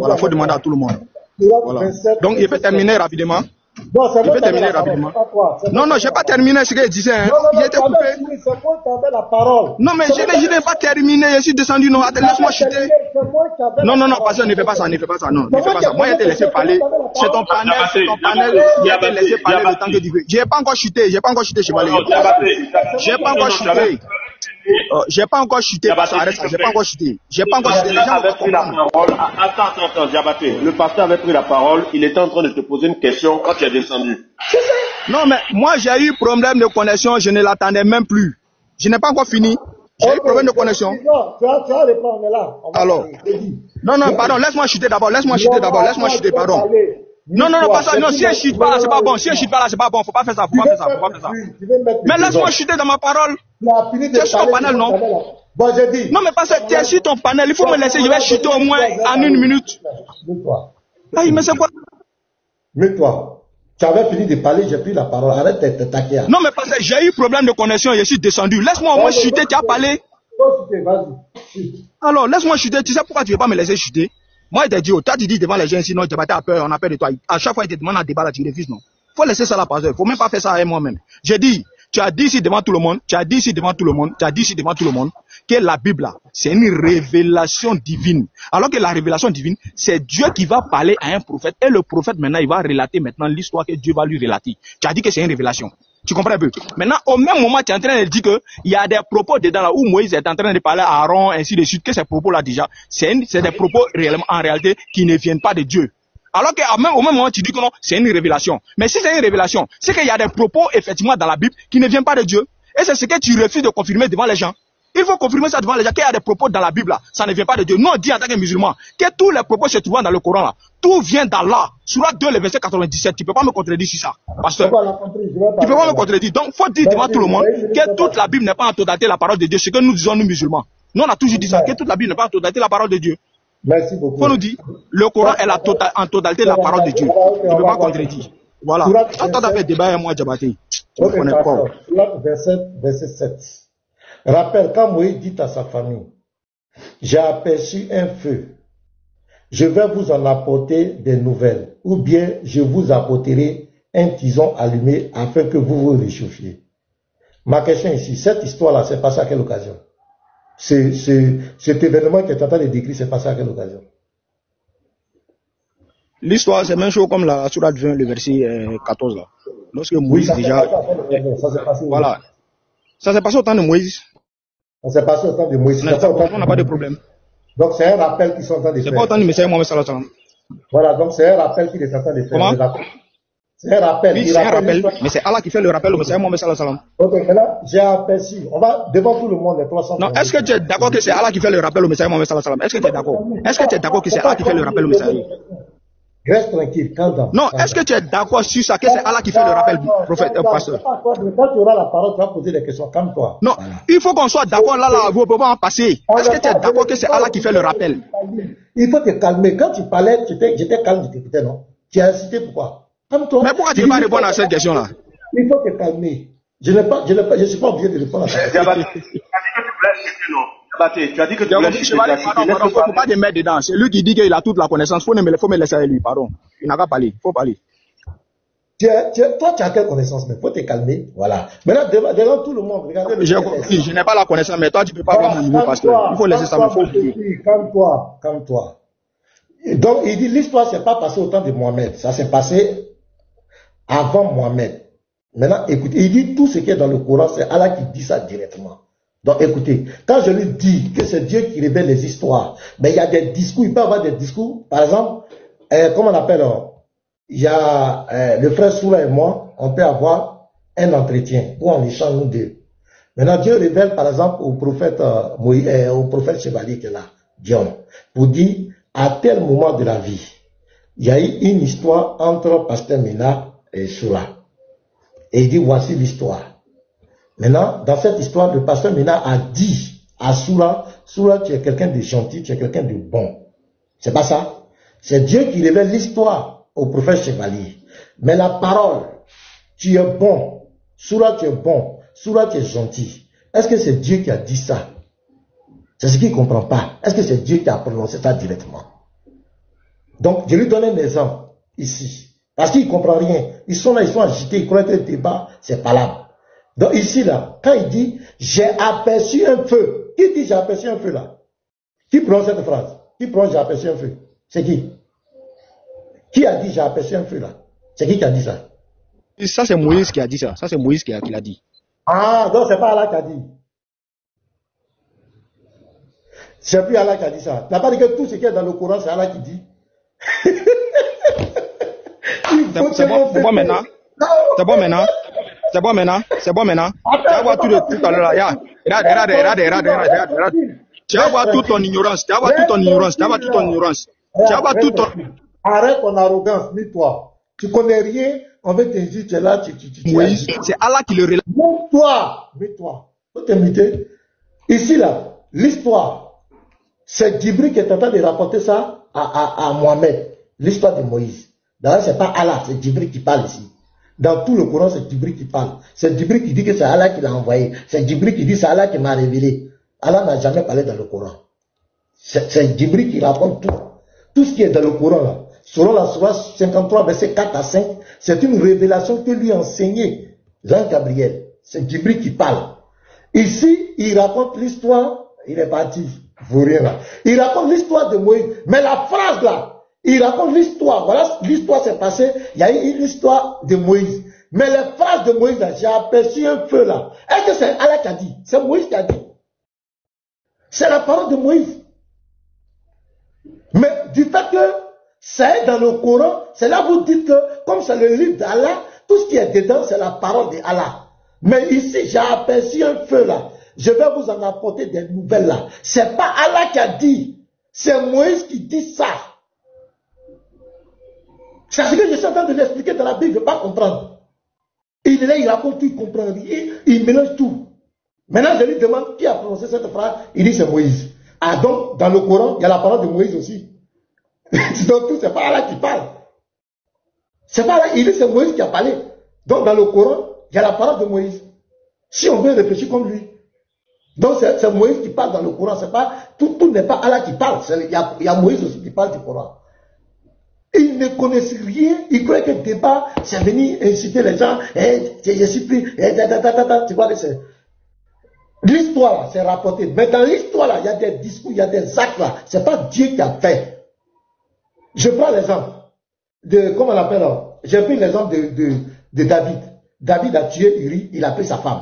S7: voilà, faut demander à tout le monde. Voilà. Donc, il peut terminer rapidement. Il peut terminer rapidement. Non, j'ai pas terminé ce que je disais. Hein. Il était coupé. Non, mais je n'ai pas terminé. Je suis descendu. Non, attends, laisse-moi chuter. Non, parce que ne fais pas ça. Non, ne fais pas ça. Moi, je t'ai laissé parler. C'est ton panel. Je t'ai laissé parler le temps que tu veux. Je n'ai pas encore chuté, Chevalier. J'ai pas encore chuté. J'ai pas encore chuté. Arrête ça. J'ai pas encore chuté.
S8: Attends, Diabaté. Le pasteur avait pris la parole. Il était en train de te poser une question quand tu es descendu.
S7: Non, mais moi, j'ai eu problème de connexion. Je ne l'attendais même plus. Je n'ai pas encore fini. J'ai eu problème de connexion. Alors. Non, pardon. Laisse-moi chuter d'abord. Pardon. Non, pas ça. Non, si je chute pas là, c'est pas bon. C'est pas bon. Faut pas faire ça. Mais laisse-moi chuter dans ma parole. Tu es sur ton panel, non? Non, mais pas ça. Tu es sur ton panel. Il faut me laisser. Je vais chuter au moins en 1 minute. Ah, mais c'est quoi?
S2: Mets-toi. Tu avais fini de parler, j'ai pris la parole. Arrête de t'attaquer.
S7: Non, mais parce que j'ai eu problème de connexion. Je suis descendu. Laisse-moi au moins chuter. Tu as parlé. Alors, laisse-moi chuter. Tu sais pourquoi tu ne veux pas me laisser chuter? Moi, je t'ai dit, toi, tu dis devant les gens, sinon, tu as peur, on a peur de toi. À chaque fois, il te demande un débat, là, tu refuses, non? Faut laisser ça là, passer. Faut même pas faire ça avec moi-même. J'ai dit, tu as dit ici devant tout le monde, que la Bible, là, c'est une révélation divine. Alors que la révélation divine, c'est Dieu qui va parler à un prophète. Et le prophète, maintenant, il va relater maintenant l'histoire que Dieu va lui relater. Tu as dit que c'est une révélation. Tu comprends un peu? Maintenant, au même moment, tu es en train de dire qu'il y a des propos dedans là où Moïse est en train de parler à Aaron, ainsi de suite, que ces propos-là déjà, c'est des propos réellement, en réalité, qui ne viennent pas de Dieu. Alors qu'au même moment, tu dis que non, c'est une révélation. Mais si c'est une révélation, c'est qu'il y a des propos, effectivement, dans la Bible, qui ne viennent pas de Dieu. Et c'est ce que tu refuses de confirmer devant les gens. Il faut confirmer ça devant les gens, qu'il y a des propos dans la Bible, là, ça ne vient pas de Dieu. Nous, on dit en tant que musulmans, que tous les propos se trouvent dans le Coran, là, tout vient d'Allah. Surah 2, le verset 97, tu ne peux pas me contredire sur ça. Pasteur. Tu peux pas me contredire. Donc, il faut dire devant tout le monde que toute la Bible n'est pas en totalité la parole de Dieu. C'est ce que nous disons, nous musulmans. Nous, on a toujours dit ça, que toute la Bible n'est pas en totalité la parole de Dieu.
S2: Merci beaucoup.
S7: Il faut nous dire, le Coran est en totalité la parole de Dieu. Tu ne peux pas contredire. Voilà. Attends d'abord débat avec moi, Diabaté. Tu me connais pas.
S2: Verset 7. Rappelle, quand Moïse dit à sa famille, j'ai aperçu un feu, je vais vous en apporter des nouvelles, ou bien je vous apporterai un tison allumé afin que vous vous réchauffiez. Ma question ici, cette histoire-là, c'est passé à quelle occasion? Cet événement qui est en train de décrire, c'est passé à quelle occasion?
S7: L'histoire, c'est même chose comme la Sourate 20, le verset 14 là. Lorsque Moïse déjà... Voilà. Ça s'est passé au temps de Moïse.
S2: Ça s'est passé au temps de Moïse.
S7: On n'a pas de problème.
S2: Donc c'est un rappel qu'ils sont en train de faire.
S7: C'est pas au temps du Messie Mohamed sallallahu alayhi wa sallam.
S2: Voilà, donc c'est un rappel qu'il est en train de faire.
S7: Comment?
S2: C'est un rappel.
S7: Oui, c'est un rappel, mais c'est Allah qui fait le rappel au Messie Mohamed sallallahu alayhi wa sallam.
S2: Ok, maintenant, j'ai aperçu. On va devant tout le monde, les 300.
S7: Non, est-ce que tu es d'accord que c'est Allah qui fait le rappel au Messie Mohamed sallallahu alayhi wa sallam? Est-ce que tu es d'accord? Est-ce que tu es d'accord que c'est Allah qui fait le rappel au Messie?
S2: Reste tranquille, calme.
S7: Non, est-ce que tu es d'accord sur ça, que c'est Allah qui fait le rappel, prophète, pasteur?
S2: Quand tu auras la parole, tu vas poser des questions, calme-toi.
S7: Non, il faut qu'on soit d'accord là, vous ne pouvez pas en passer. Est-ce que tu es d'accord que c'est Allah qui fait le rappel?
S2: Il faut te calmer. Quand tu parlais, j'étais calme, tu t'écoutais, non? Tu as incité pourquoi? Calme-toi.
S7: Mais pourquoi tu ne veux pas répondre à cette question-là?
S2: Il faut te calmer. Je ne suis pas obligé de répondre à ça.
S8: Tu as dit que tu voulais chuter, non?
S7: Il ne faut pas te mettre dedans. C'est lui qui dit qu'il a toute la connaissance. Il faut me laisser avec lui, pardon. Il n'a qu'à parler. Il faut parler.
S2: Toi, tu as quelle connaissance? Mais il faut te calmer. Voilà. Maintenant, devant tout le monde, regardez.
S7: J'ai compris. Je n'ai pas la connaissance, mais toi, tu ne peux pas voir mon niveau, pasteur. Il faut laisser ça, mais il faut oublier.
S2: Calme-toi. Donc, il dit, l'histoire ne s'est pas passée au temps de Mohamed. Ça s'est passé avant Mohamed. Maintenant, écoutez, il dit tout ce qui est dans le Coran, c'est Allah qui dit ça directement. Donc écoutez, quand je lui dis que c'est Dieu qui révèle les histoires, mais il y a des discours, il peut y avoir des discours, par exemple, comment on appelle, il y a le frère Soula et moi, on peut avoir un entretien où on échange nous deux. Maintenant, Dieu révèle, par exemple, au prophète, au prophète chevalier qui est là, Dion, pour dire, à tel moment de la vie, il y a eu une histoire entre Pasteur Ménard et Soula. Et il dit, voici l'histoire. Maintenant, dans cette histoire, le Pasteur Ménard a dit à Soula, Soula, tu es quelqu'un de gentil, tu es quelqu'un de bon. C'est pas ça? C'est Dieu qui révèle l'histoire au prophète chevalier. Mais la parole, tu es bon. Soula, tu es bon. Soula, tu es gentil. Est-ce que c'est Dieu qui a dit ça? C'est ce qu'il ne comprend pas. Est-ce que c'est Dieu qui a prononcé ça directement? Donc, je lui donne un exemple ici. Parce qu'il ne comprend rien. Ils sont là, ils sont agités, ils croient que le débat, c'est pas là. Donc ici, là, quand il dit, j'ai aperçu un feu. Qui dit j'ai aperçu un feu là? Qui prononce cette phrase? Qui prononce j'ai aperçu un feu? C'est qui? Qui a dit j'ai aperçu un feu là? C'est qui a dit ça?
S7: Ça, c'est Moïse qui a dit ça. Ça, c'est Moïse qui l'a dit.
S2: Ah, donc c'est pas Allah qui a dit. C'est plus Allah qui a dit ça. Tu n'as pas dit que tout ce qui est dans le Coran, c'est Allah qui dit.
S7: C'est bon maintenant. C'est bon maintenant. C'est bon maintenant. C'est bon maintenant. Tu vas voir tout à l'heure là. Regarde. Tu vas voir toute ton ignorance. Tu vas voir toute ton ignorance. Tu vas voir toute ton ignorance. Tu vas voir toute ton...
S2: Arrête ton arrogance, mets-toi. Tu connais rien, on veut te dire, tu es là, tu
S7: Moïse, c'est Allah qui le relève.
S2: Mets-toi. Faut t'imiter. Ici là, l'histoire, c'est Djibril qui est en train de rapporter ça à Mohamed. L'histoire de Moïse. D'ailleurs, c'est pas Allah, c'est Djibril qui parle ici. Dans tout le Coran, c'est Djibril qui parle. C'est Djibril qui dit que c'est Allah qui l'a envoyé. C'est Djibril qui dit c'est Allah qui m'a révélé. Allah n'a jamais parlé dans le Coran. C'est Djibril qui raconte tout. Tout ce qui est dans le Coran là. Selon la Sourate 53, verset 4 à 5, c'est une révélation que lui a enseigné Jean Gabriel. C'est Djibril qui parle. Ici, il raconte l'histoire, il est parti, vous rien là. Il raconte l'histoire de Moïse. Mais la phrase là, il raconte l'histoire. Voilà, l'histoire s'est passée, il y a eu une histoire de Moïse. Mais les phrases de Moïse là, j'ai aperçu un feu là. Est-ce que c'est Allah qui a dit? C'est Moïse qui a dit. C'est la parole de Moïse. Mais du fait que c'est dans le Coran, c'est là vous dites que, comme c'est le livre d'Allah, tout ce qui est dedans, c'est la parole d'Allah. Mais ici, j'ai aperçu un feu là. Je vais vous en apporter des nouvelles là. C'est pas Allah qui a dit. C'est Moïse qui dit ça. C'est ce que je suis en train de l'expliquer dans la Bible, je ne veux pas comprendre. Il est là, il raconte tout, il comprend rien, il mélange tout. Maintenant, je lui demande qui a prononcé cette phrase. Il dit c'est Moïse. Ah donc, dans le Coran, il y a la parole de Moïse aussi. Donc tout, c'est pas Allah qui parle. C'est pas Allah, il dit c'est Moïse qui a parlé. Donc dans le Coran, il y a la parole de Moïse. Si on veut réfléchir comme lui. Donc c'est Moïse qui parle dans le Coran. C'est pas, tout n'est pas Allah qui parle. Il y a Moïse aussi qui parle du Coran. Ils ne connaissent rien. Ils croient que le débat, c'est venir inciter les gens. Je suis pris. Tu vois, l'histoire, c'est rapporté. Mais dans l'histoire, là, il y a des discours, il y a des actes là. C'est pas Dieu qui a fait. Je prends l'exemple de, comment on l'appelle, j'ai pris l'exemple de David. David a tué Uri, il a pris sa femme.